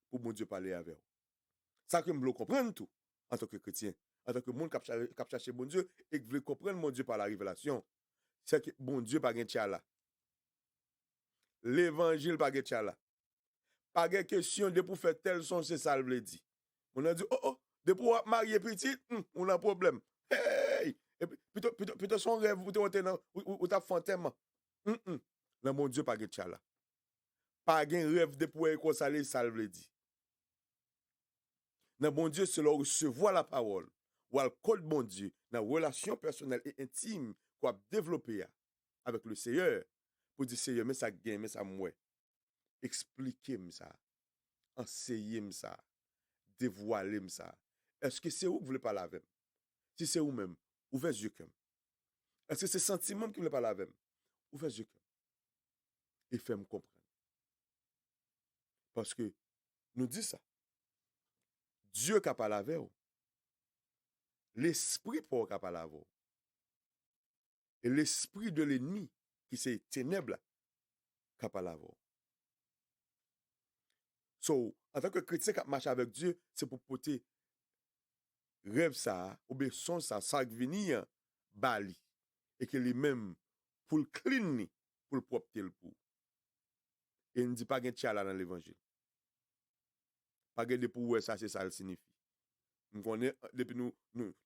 pour bon Dieu parler avec vous. Ça que je veux comprendre tout, en tant que chrétien, en tant que monde qui a cherché bon Dieu, et qui veut comprendre mon Dieu par la révélation, c'est que bon Dieu pas gen tchala. L'évangile pas gen tchala. Pas gen question de pour faire tel son, c'est ça le dit. On a dit, oh, de pour marier petit, on a un problème. Hey! Et plutôt son rêve, ou ta fantôme. Le mon Dieu pas gen tchala. Pas gen rêve de pour écosaler, ça le dit. Dans bon Dieu, c'est leur recevoir la parole, ou le code bon Dieu, dans la relation personnelle et intime qu'on a développée avec le Seigneur, pour dire Seigneur, mais ça gagne, mais ça mouais. Expliquez-moi ça, enseignez-moi ça, dévoilez-moi ça. Est-ce que c'est vous qui voulez parler avec? Si c'est vous-même, ouvrez les yeux comme. Est-ce que c'est sentiment qui voulez parler avec? Ouvrez les yeux comme. Et faites-moi comprendre. Parce que nous dit ça. Dieu qui a parlé avec vous. L'esprit pour qui a parlé avec vous. Et l'esprit de l'ennemi, qui c'est ténèbres, qui a parlé avec vous. So, en tant que chrétien qui marche avec Dieu, c'est pour porter rêve ça, ou bien son ça qui venir bali. Et que lui-même, pour le clean, pour le propre pour. Et il ne dit pas qu'il y a dans l'évangile. Pas que pour ça, c'est ça le signifie. Nous connaissons, depuis nous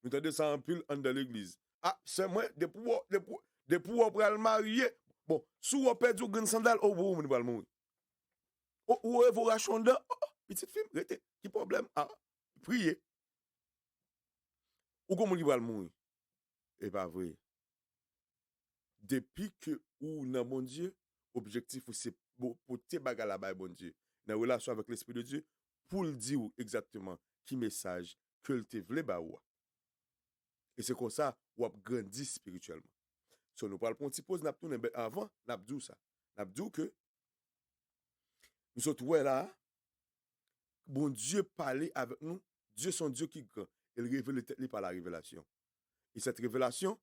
entendons ça en pile dans l'église. Ah, c'est moi, des pour le marier. Bon, si vous perdez une sandale, vous ne pouvez pas mourir. Ou vous rachetez dedans, petite fille, arrêtez, qui problème? Ah, priez. Ou comment il va mourir? Et pas vrai. Depuis que ou dans mon Dieu, objectif c'est pour te bagarre là-bas, bon Dieu, dans relation avec l'Esprit de Dieu, pour le dire exactement qui message que le te vle ba ou. Et c'est comme ça ou a grandi spirituellement. So nous parlons un petit pause, n'a tourné avant, n'a dit ça. N'a dit que nous sommes là, bon Dieu parlait avec nous, Dieu son Dieu qui grand, il révèle par la révélation. Et cette révélation,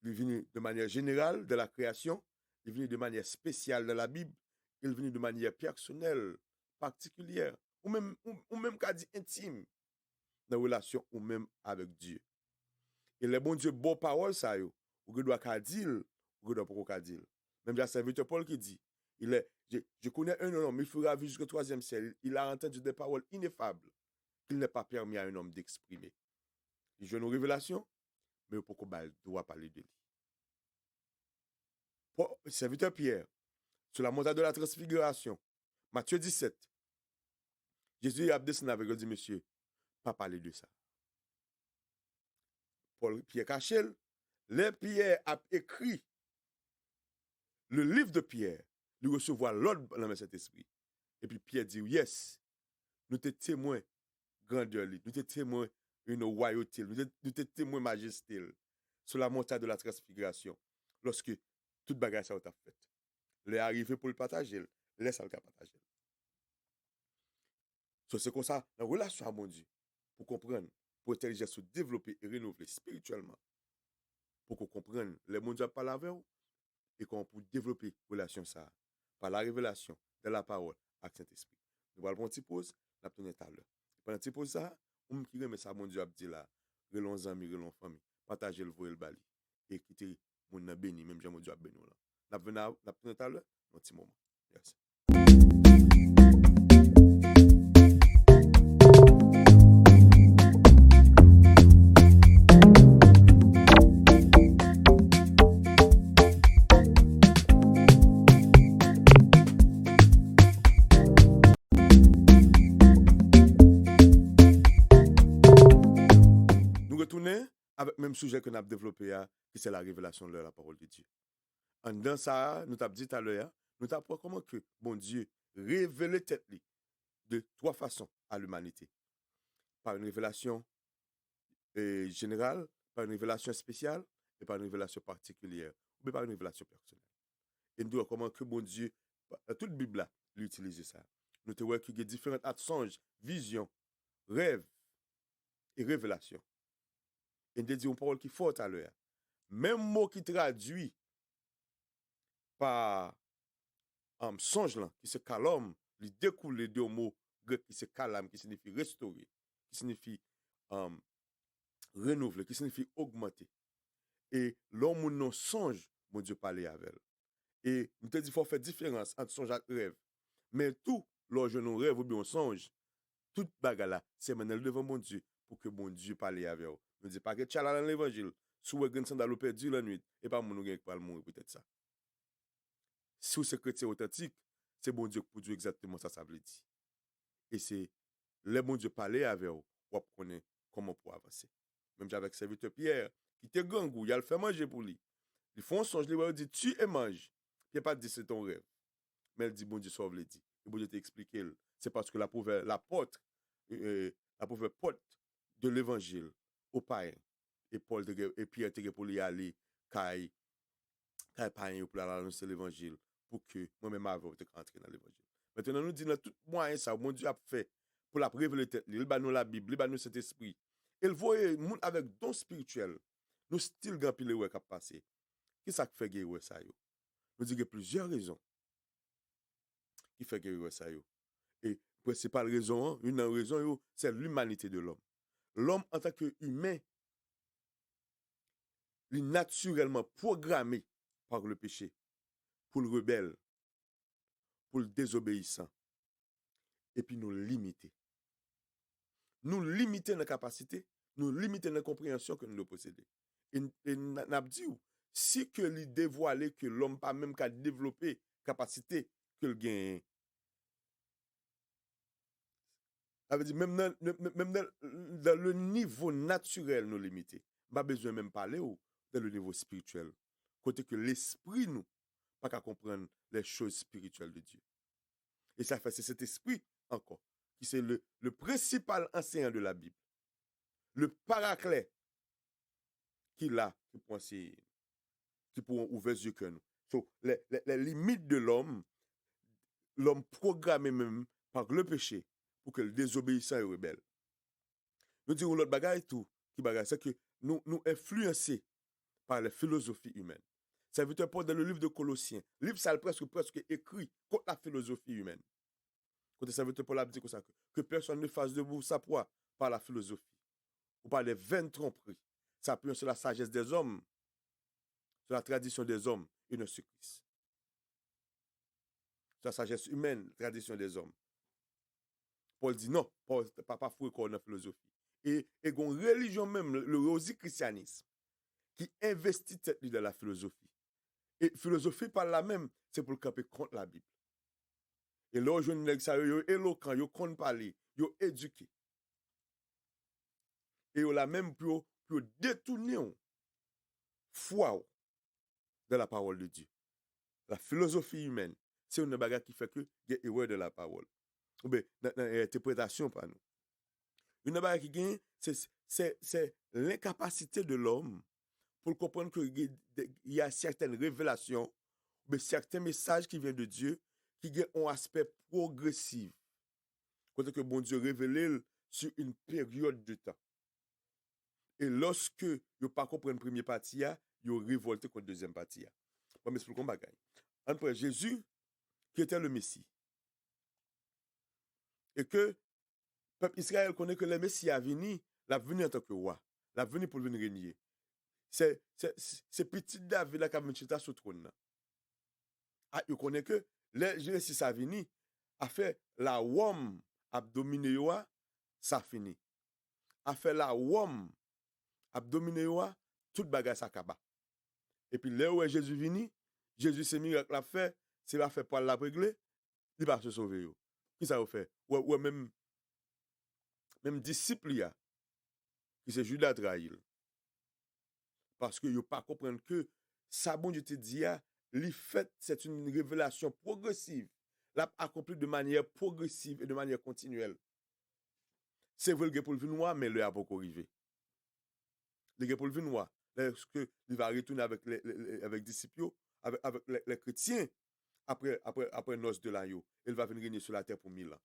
il vient de manière générale de la création, il vient de manière spéciale de la Bible, il vient de manière personnelle, particulière, ou même qu'a dit intime, dans la relation ou même avec Dieu. Et les bon Dieu, bon parole, ça yo, ou doit qu'a dire, ou doit pas qu'a dire. Même la serviteur Paul qui dit, je connais un homme, il fera vivre jusqu'au 3e ciel, il a entendu des paroles ineffables qu'il n'est pas permis à un homme d'exprimer. Il joue une révélation, mais pourquoi il doit parler de lui. Serviteur Pierre, sur la montagne de la transfiguration, Matthieu 17, Jésus a descendu avec lui, dit, monsieur, pas parler de ça. Pierre Cachel, Pierre a écrit le livre de Pierre, lui recevoir l'ordre dans le Saint-Esprit. Et puis Pierre dit, yes, nous sommes témoins grandeur, nous sommes témoins une royauté, nous sommes témoins majesté sur la montagne de la transfiguration, lorsque toute bagarre ça a fait. Les arrivé pour le partager, laisse le partager. So, c'est comme ça, la relation à mon Dieu, pour comprendre, pour intelligence se développer et renouveler spirituellement, pour qu'on comprenne les mondes par la avec et qu'on peut développer la relation ça par la révélation de la parole avec Saint-Esprit. Nous allons prendre une petite pause, nous allons tourner tout à l'heure. Pendant une petite pause ça, on qui remet ça, mon Dieu a dit là, relons amis, relons famille, partagez le voyer le bali et quitter mon béni, même Jean mon Dieu a béni là. Nous allons tourner tout à l'heure, un petit moment. Merci. Avec le même sujet que nous avons développé, qui c'est la révélation de la parole de Dieu. En dans ça, nous avons dit tout à l'heure, nous avons appris comment que bon Dieu révèle tête de 3 façons à l'humanité. Par une révélation générale, par une révélation spéciale et par une révélation particulière, ou par une révélation personnelle. Et nous avons comment que bon Dieu, toute la Bible là, l'utilise ça. Nous avons qu'il y a différents songes, visions, rêves et révélations. Et nous avons dit une parole qui est forte à l'heure. Même mot qui traduit par songe là, qui se calome, il découle les deux mots grecs qui se calame, qui signifie restaurer, qui signifie renouveler, qui signifie augmenter. Et l'homme non songe, mon Dieu parlait avec elle. Et nous te dit qu'il faut faire différence entre songe et rêve. Mais tout, lorsque nous rêve ou bien on songe, toute bagarre là, c'est maintenant devant mon Dieu pour que mon Dieu parle avec vous. Ne dis pas que tu as dans l'évangile, si vous avez sandal perdu la nuit, et pas mon qui va mourir peut-être ça. Si vous êtes chrétien authentique, c'est bon Dieu pour dire exactement ça, ça veut dire. Et c'est le bon Dieu parler avec vous, pour connaître comment pour avancer. Même avec serviteur Pierre, qui te gangou, il a le fait manger pour lui. Ils font un songe, il dit tu et mange. Il n'a pas dit c'est ton rêve. Mais il dit bon Dieu sauve le dit. Et bon Dieu t'explique, c'est parce que l'apôtre porte de l'évangile au païen. Et Pierre te pour lui aller quand païen pour annoncer l'évangile pour que moi-même avant te rentrer dans l'évangile. Maintenant nous dit dans tout moyen ça mon Dieu a fait pour la révéler tête, il ba nous la Bible, il ba nous cet esprit. Il voit monde avec don spirituel. Nous style grand pile ouais qui passé. Qui ça fait guérir ça yo? Nous dit qu'il y a plusieurs raisons qui fait guérir ça yo. Et principale raison, une raison c'est l'humanité de l'homme. l'homme en tant qu'humain, il est naturellement programmé par le péché pour le rebelle, pour le désobéissant, et puis nous limiter. Nous limiter dans la capacité, nous limiter dans la compréhension que nous possédons. Et n'a dit, si que lui dévoiler que l'homme pas même qu'à développer capacité que le gagne. Ça veut dire même dans le niveau naturel nous limiter. Pas besoin même parler dans le niveau spirituel. Côté que l'esprit nous pas qu'à comprendre les choses spirituelles de Dieu. Et ça fait c'est cet esprit encore qui c'est le principal enseignant de la Bible. Le paraclet qui là qui pourront ouvrir les yeux que nous. So, les limites de l'homme programmé même par le péché pour que le désobéissant et rebelle. Nous disons l'autre bagaille tout qui bagaille c'est que nous influencés par les philosophies humaines. Serviteur Paul dans le livre de Colossiens, livre ça presque écrit contre la philosophie humaine. Quand le serviteur Paul a dit que personne ne fasse de vous sa proie par la philosophie ou par les vaines tromperies, s'appuyant sur la sagesse des hommes, sur la tradition des hommes et non sur Christ. Sur la sagesse humaine, la tradition des hommes. Paul dit non, Paul n'a pas fouillé dans la philosophie. Et une religion même, le rosy christianisme, qui investit cette dans la philosophie. Et philosophie par la même, c'est pour le camper contre la Bible. Et là, je ne sais pas, yo éloquent, yo connaissent parler, yo éduqué. Et yo la même pour détourner foi de la parole de Dieu. La philosophie humaine, c'est une bagarre qui fait que il y a erreur de la parole. Ou bien, dans l'interprétation par nous. Une bagarre qui gagne, c'est l'incapacité de l'homme pour comprendre qu'il y a certaines révélations, mais certains messages qui viennent de Dieu qui ont un aspect progressif. Quand que bon Dieu révèle sur une période de temps. Et lorsque vous pas comprendre première partie, vous révolté contre deuxième partie. Je vais m'expliquer un bagage. Entre Jésus, qui était le Messie, et que le peuple Israël connaît que le Messie a venu, l'a venu en tant que roi, l'a venu pour venir régner. C'est petit David qui a venu sur le trône. Ah, il connaît que le Jésus a venu, a fait la Rome a dominé, ça fini. A fait la Rome a dominé, tout bagage ça kaba. Et puis là où Jésus venu, Jésus s'est mis la fait, c'est la fait pour la régler, il va se sauver. Qui ça fait? Ou même disciple qui c'est Judas trahir. Parce que yo pas comprendre que ça bon Dieu te dit li fait c'est une révélation progressive. L'a accompli de manière progressive et de manière continuelle. C'est vrai que pour le vin noir mais le a pas arrivé. Le pour le vin noir, lorsque il va retourner avec disciples avec les chrétiens après noces de l'agneau, il va venir régner sur la terre pour 1000 ans.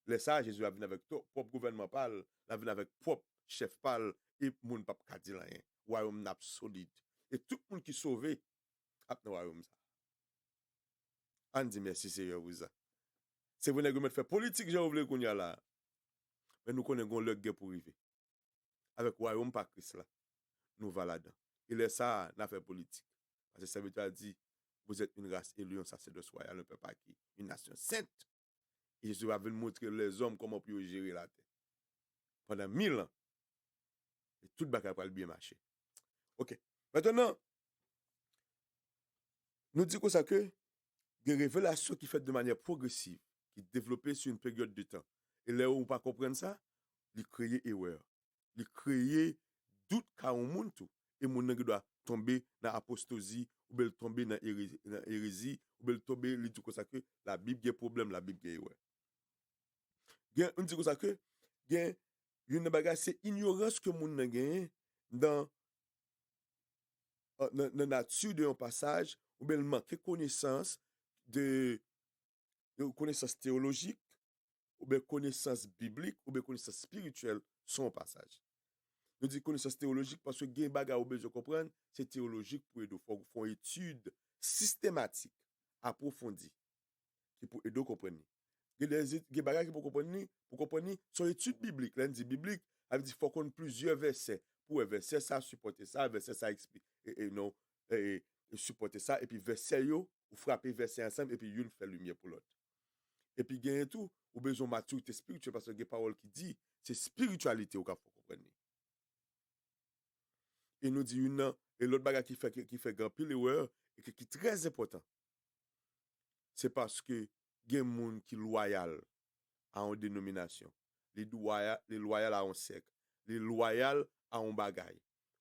Les ça Jésus va venir avec propre gouvernement pâle, va venir avec propre chef pâle et moun pas ka di rien. Royaume n'a solide. Et tout le monde qui sauvé a dans royaume ça. On dit merci Seigneur vous ça. C'est vous n'avez fait politique j'ai voulu qu'on y a là. Mais nous connaissons le guerre pour arriver. Avec royaume par Christ là. Nous va là-dedans. Il est ça n'a fait politique. Parce que ça veut dire vous êtes une race élue, un sacerdoce royal, un peuple acquis, une nation sainte. Et Jésus va venir montrer les hommes comment peuvent gérer la terre. Pendant 1000 ans. Et tout le bagage va bien marcher. OK. Maintenant, nous disons ça que des révélations qui fait de manière progressive, qui développées sur une période de temps. Et là où on ne pas comprendre ça, il crée erreur. Il crée doute qu'à un monde tout. Et mon nèg doit tomber dans l'apostasie, ou bien tomber dans l'hérésie, ou bien tomber, il dit comme ça que la Bible a problème, la Bible a erreur. On dit comme ça que, une bagage, c'est ignorance que mon nèg dans la nature de un passage, ou bien manque de connaissance de connaissance théologique, ou bien connaissance biblique, ou bien connaissance spirituelle, son passage. Nous disons connaissance théologique parce que gen baga ou besoin comprendre, c'est théologique pour aider faire une étude systématique, approfondie, qui pour aider comprendre. Gen baga qui pour comprendre, son étude biblique, là dit biblique, Elle dit faut qu'on ait plusieurs versets pour verset ça supporter ça, verset ça explique et non et supporter ça et puis verset yo ou frapper verset ensemble et puis une fait lumière pour l'autre. Et puis gagne tout ou besoin maturité spirituelle parce que il y a parole qui dit c'est spiritualité au faut comprendre. Et nous dit une et l'autre bagage qui fait grand pile erreur et qui est très important. C'est parce que il y a des gens qui sont loyaux à une dénomination. Les loyaux à un secte. Les loyaux à un bagage.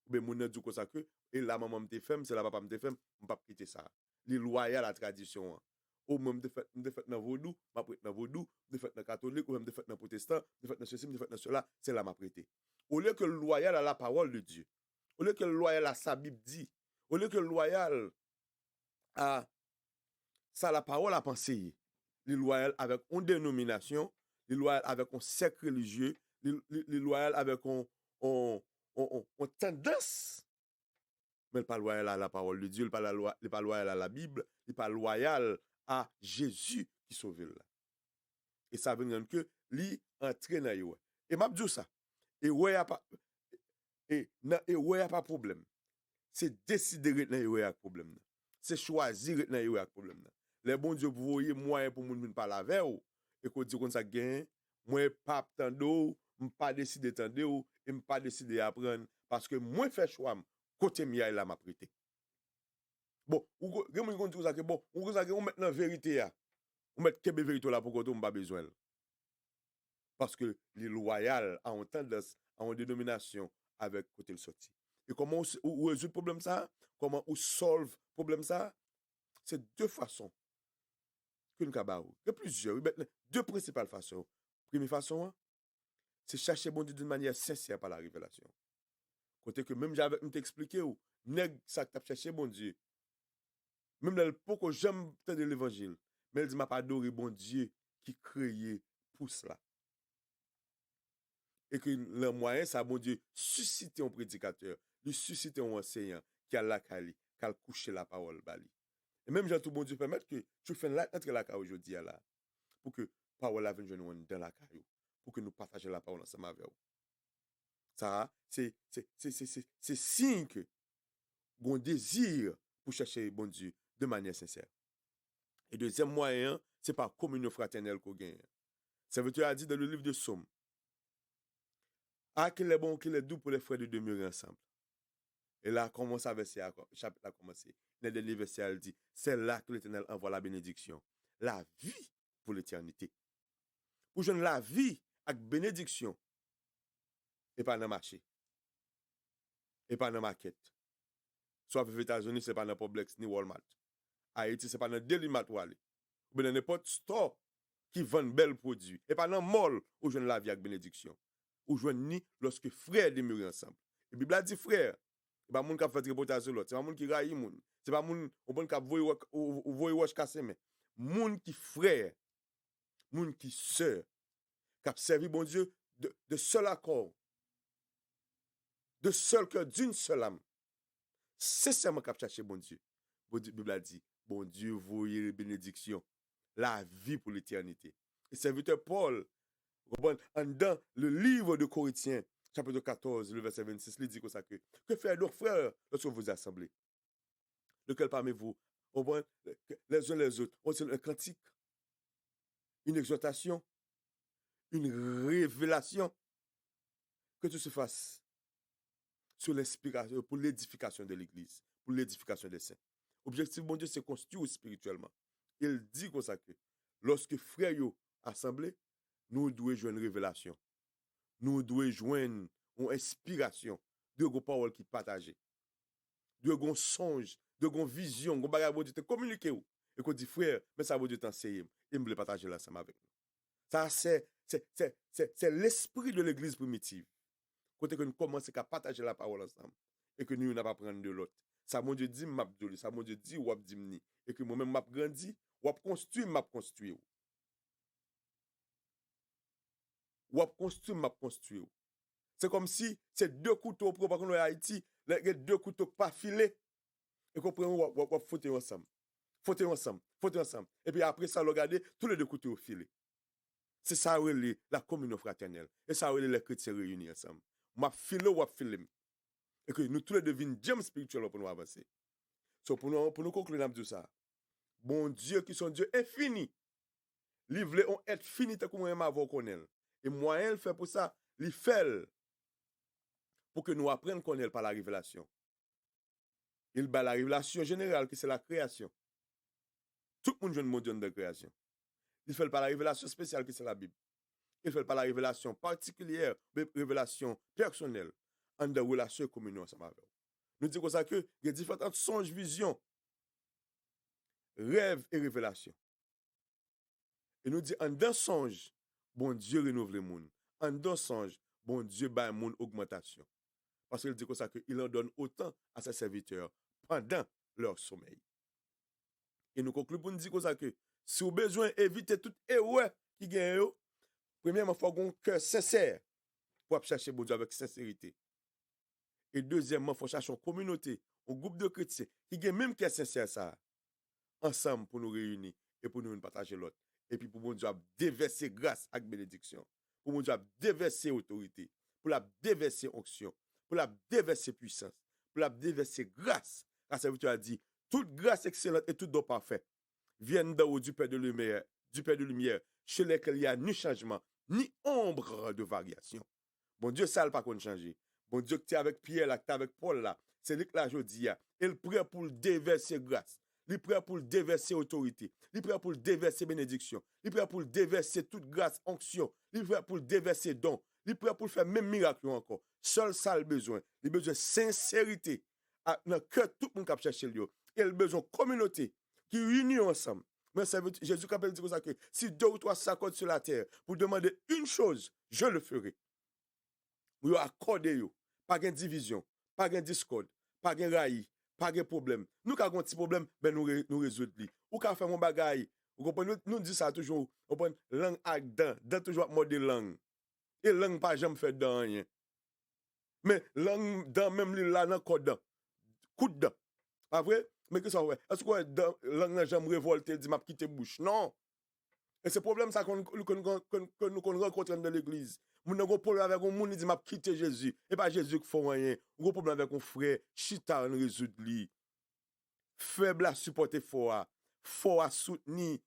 Ou bien, moun dit comme ça que, et la maman me fait, c'est la papa me fait, je pas quitter ça. Les loyaux à la tradition. Ou même de fait dans vaudou, m'a prêté dans vaudou, de fait dans catholique, ou même de fait dans protestant, de fait dans ceci, de fait dans cela, c'est là m'a prêté. Au lieu que le loyal à la parole de Dieu, au lieu que le loyal à sa Bible dit, au lieu que le loyal à ça la parole à penser, les loyal avec une dénomination, les loyal avec un secte religieux, les loyal avec une tendance, mais pas loyal à la parole de Dieu, il pas loyal à la Bible, il pas loyal à Jésus qui sauve là. Et ça veut dire que lui entraîne dans yo. Et m'a dit ça. Et ouais a pas problème. C'est décider dans yo a problème. C'est choisir dans yo a problème. Les bon Dieu vous voyez moyen pour moun pas la avec ou et qu'on dit comme ça gain, moi pas tando, pas décider tande ou et pas décider apprendre parce que moi fait choix côté mia là m'a prêté. Bon, ou gen dit ça que bon, ou ça que on mettre dans vérité là. On mettre kebe vérité là pour qu'on pas besoin. Parce que les loyaux ont tendance à une dénomination avec côté le sorti. Et comment on résout le problème ça? Comment on solve le problème ça? C'est deux façons que nous avons. Il y a plusieurs, deux principales façons. Première façon, c'est chercher bon Dieu d'une manière sincère par la révélation. Côté que même j'avais t'expliqué ou nèg ça que tu cherché bon Dieu. Même dans le pot que j'aime de l'évangile, mais il dit m'a pas adoré bon Dieu qui créé pour cela. Et que le moyen, ça, bon Dieu, susciter un prédicateur, lui susciter un enseignant qui a la cali, qui a couché la parole, bali. Et même, j'ai tout bon Dieu permettre que tu fais entre la caille aujourd'hui, là, pour que la parole vienne dans la caille, pour que nous partagions la parole ensemble avec vous. Ça, c'est signe que bon désir pour chercher bon Dieu de manière sincère. Et deuxième moyen, c'est par communion fraternelle qu'on gagne. Ça veut dire, a dit dans le livre de Somme, ah, qu'il est bon, qu'il est doux pour les frères de demeurer ensemble. Et là, commence à verser, chapitre a commencé. Dans le verset, elle dit, c'est là que l'Éternel envoie la bénédiction. La vie pour l'éternité. Pour joindre la vie avec bénédiction. Et pas dans le marché. Et pas dans la market. Soit aux États-Unis, c'est pas dans Publix ni Walmart. Haïti, c'est pas dans Delimat ou aller. Ou dans n'importe store qui vend bel produits. Et pas dans mall où joindre la vie avec bénédiction. Ou joindre ni lorsque frères demeurent ensemble. La Bible a dit frère. C'est pas moun qui fait reportage sur l'autre, c'est pas moun qui raille moun. C'est pas moun qui voye wash cassé mais moun qui frère, moun qui sœur, qui a servi bon Dieu de seul accord, de seul cœur, d'une seule âme. C'est seulement qui a cherché bon Dieu. La Bible a dit, bon Dieu voyez les bénédictions, la vie pour l'éternité. Et serviteur Paul, dans le livre de Corinthiens, chapitre 14, le verset 26, il dit comme ça que faire donc frères lorsque vous assemblez? Lequel parmi vous, les uns les autres, ont-ils un cantique, une exhortation, une révélation, que tout se fasse sur l'inspiration, pour l'édification de l'Église, pour l'édification des saints. Objectif, mon Dieu, c'est construire spirituellement. Il dit comme ça que lorsque frères yo assemblés, nous devons joindre une révélation. Nous devons joindre une inspiration de vos paroles qui partagent, de vos songes, de vos visions, de vos bagages, de communiquer. Et qu'on dit, frère, mais ça veut dire t'enseigner. Et me le partager ensemble avec nous. Ça, c'est l'esprit de l'église primitive. Quand nous commençons à partager la parole ensemble. Et que nous n'avons pas prendre de l'autre. Ça, mon Dieu dit, m'abdoli. Ça, mon Dieu dit, ou abdimni. Et que moi-même, m'a grandi, ou construit, m'a construit. Ou construit. C'est comme si c'est deux couteaux pour qu'on ait Haïti, les deux couteaux pas filés, et qu'on prend ou foutre ensemble. Et puis après ça, regardez, tous les deux couteaux filés. C'est ça la communion fraternelle. Et ça les chrétiens réunis ensemble. M'a filé ou filé. Et que nous tous les devinons James spirituel pour nous avancer. So pour nous conclure de ça. Bon Dieu qui sont Dieu infini. Li vle on être fini tant que moi m'avons connaît. Et moyen le fait pour ça, li fait pour que nous apprenions connaître par la révélation. Il bat la révélation générale qui c'est la création. Tout le monde jeune moderne de création. Il fait par la révélation spéciale qui c'est la Bible. Il fait par la révélation particulière, révélation personnelle, en de relation et communion ensemble avec vous. Nous disons comme ça que il y a différentes songes, visions, rêves et révélations. Et nous disons, en d'un songe, bon Dieu rénove le monde. En d'un songe, bon Dieu bat le monde augmentation. Parce qu'il dit comme ça qu'il en donne autant à ses serviteurs pendant leur sommeil. Et nous concluons pour nous dire comme ça que si vous avez besoin d'éviter tout erreur qui gagne, premièrement, il faut avoir un cœur sincère pour chercher bon Dieu avec sincérité. Et deuxièmement, il faut chercher une communauté, un groupe de chrétiens qui gagne même cœur sincère ça, ensemble pour nous réunir et pour nous partager l'autre. Et puis pour bon Dieu déverser grâce avec bénédiction. Pour bon Dieu déverser autorité, pour la déverser onction, pour la déverser puissance, pour la déverser grâce. La serviteur a dit, toute grâce excellente et tout don parfait viennent d'en haut du Père de lumière, chez lequel il n'y a ni changement, ni ombre de variation. Bon Dieu, ça n'a pas changé. Bon Dieu, que tu es avec Pierre, là, que tu es avec Paul, là, c'est lui que là, je dis, il prie pour le déverser grâce. Il prie pour le déverser autorité. Il prie pour le déverser bénédiction. Il prie pour le déverser toute grâce, onction. Il prie pour le déverser don. Il prie pour le faire même miracle encore. Seul ça le besoin. Il a besoin de sincérité. Dans le cœur, tout le monde qui cherche lui. Il a besoin de communauté qui réunit ensemble. Mais ça veut dire, Jésus a dit comme ça que si 2 ou 3 s'accordent sur la terre pour demander une chose, je le ferai. Vous accordez, pas de division, pas de discorde, pas de raï, pas de problème. Nous avons un petit problème, ben nous résoudre. Ou quand faire mon bagaille, vous comprenez, nous disons ça toujours, on prend langue avec dent toujours mode de langue. Et langue pas jamais fait dans rien. Mais langue dans même là dans code coup de dent. Pas vrai? Mais que ça ouais. Est-ce que langue n'a jamais révolté dit m'a quitter bouche? Non. Et c'est problème ça qu'on rencontre dans l'église. Moun avons problème avec un moun qui dit m'a quitté Jésus et pas Jésus qui fait rien. On a problème avec un frère, chita on résout li. Faible à supporter fort à soutenir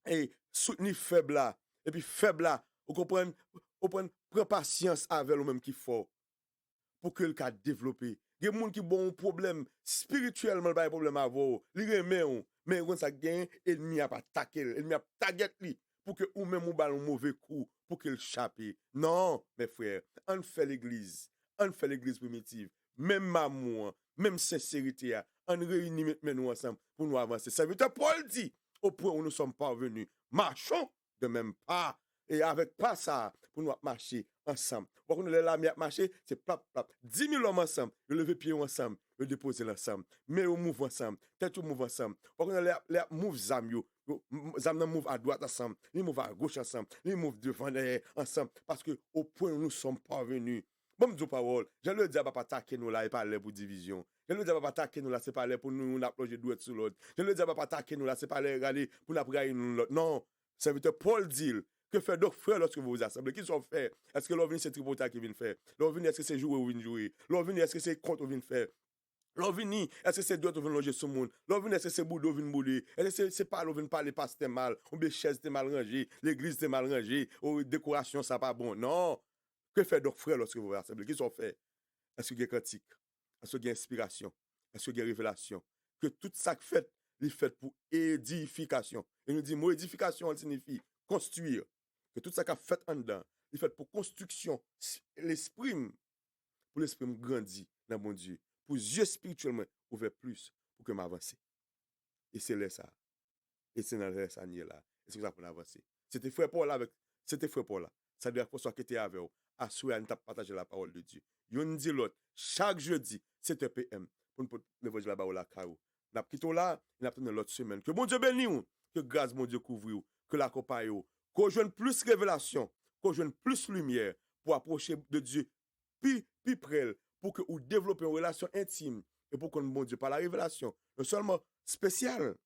et soutenir faible là et puis faible là, on comprend prend patience avec le même qui fort pour que le cas développer. Il y a des gens qui ont un problème spirituellement, pas un problème à vous. Ils remettent, mais quand ça gagne, l'ennemi a pas attaqué, l'ennemi a tagué lui pour que ou même ou bal un mauvais coup pour qu'il échappe. Non, mes frères, on fait l'église primitive, même amour, même sincérité, on réunit nous ensemble pour nous avancer. Ça veut dire Paul dit au point où nous sommes parvenus, marchons de même pas. Et avec pas ça, pour nous marcher ensemble. Quand on est là, marcher, c'est plap, plap. 10 000 hommes ensemble, le lever pied ensemble, le déposer ensemble. Mais au move ensemble, tête au move ensemble. Quand on est là, move zamio. Zam move à droite ensemble, ils move à gauche ensemble, ils move devant derrière ensemble. Parce que au point où nous sommes parvenus. Bon, je parole, je le dis à pas attaquer nous là et pas aller pour division. Je le dis à pas attaquer nous là, c'est pas aller pour nous approcher douette sur l'autre. Je le dis à pas attaquer nous là, c'est pas aller regarder pour nous approcher nous l'autre. Non, ça veut dire Paul dit. Que fait donc frère lorsque vous vous assemblez? Qui sont faits? Est-ce que l'on vient c'est tripotat qui vient faire? L'on vient est-ce que c'est jouer ou vient jouer? L'on vient est-ce que c'est compte ou vient faire? L'on vient est-ce que c'est droit ou vient loger sur le monde? L'on vient est-ce que c'est boudou ou vient bouder? Est-ce que c'est pas l'on vient parler parce que c'était mal? Ou bien chaise était mal rangée? L'église était mal rangée? Ou décoration ça pas bon? Non! Que fait donc frère lorsque vous vous assemblez? Qui sont faits? Est-ce qu'il y a critique? Est-ce qu'il y a inspiration? Est-ce qu'il y a révélation? Que tout ça fait, il fait pour édification. Et nous dit, mot édification, elle signifie construire. Que tout ça qu'a fait en dedans, il fait pour construction, l'esprit, pour l'esprit grandit dans mon Dieu, pour yeux spirituellement ouvert plus, pour que m'avance. Et c'est là ça. Et c'est dans là ça là. Et c'est ça pour avancer. C'était frère Paul là. Ça doit être soit que tu avec vous. Assurez à partager la parole de Dieu. Yon dit l'autre, chaque jeudi, 7 p.m. pour nous lever la parole à Kao. N'a quitté là, n'a pas l'autre semaine. Que mon Dieu bénisse, que grâce mon Dieu couvre, que l'accompagne, qu'on joigne plus révélation, qu'on joigne plus lumière pour approcher de Dieu plus près, pour que vous développez une relation intime et pour que mon Dieu par la révélation, non seulement spéciale,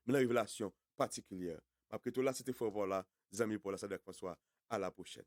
mais la révélation particulière. Après tout là, c'était fort voilà, Zami pour la Sadek François. À la prochaine.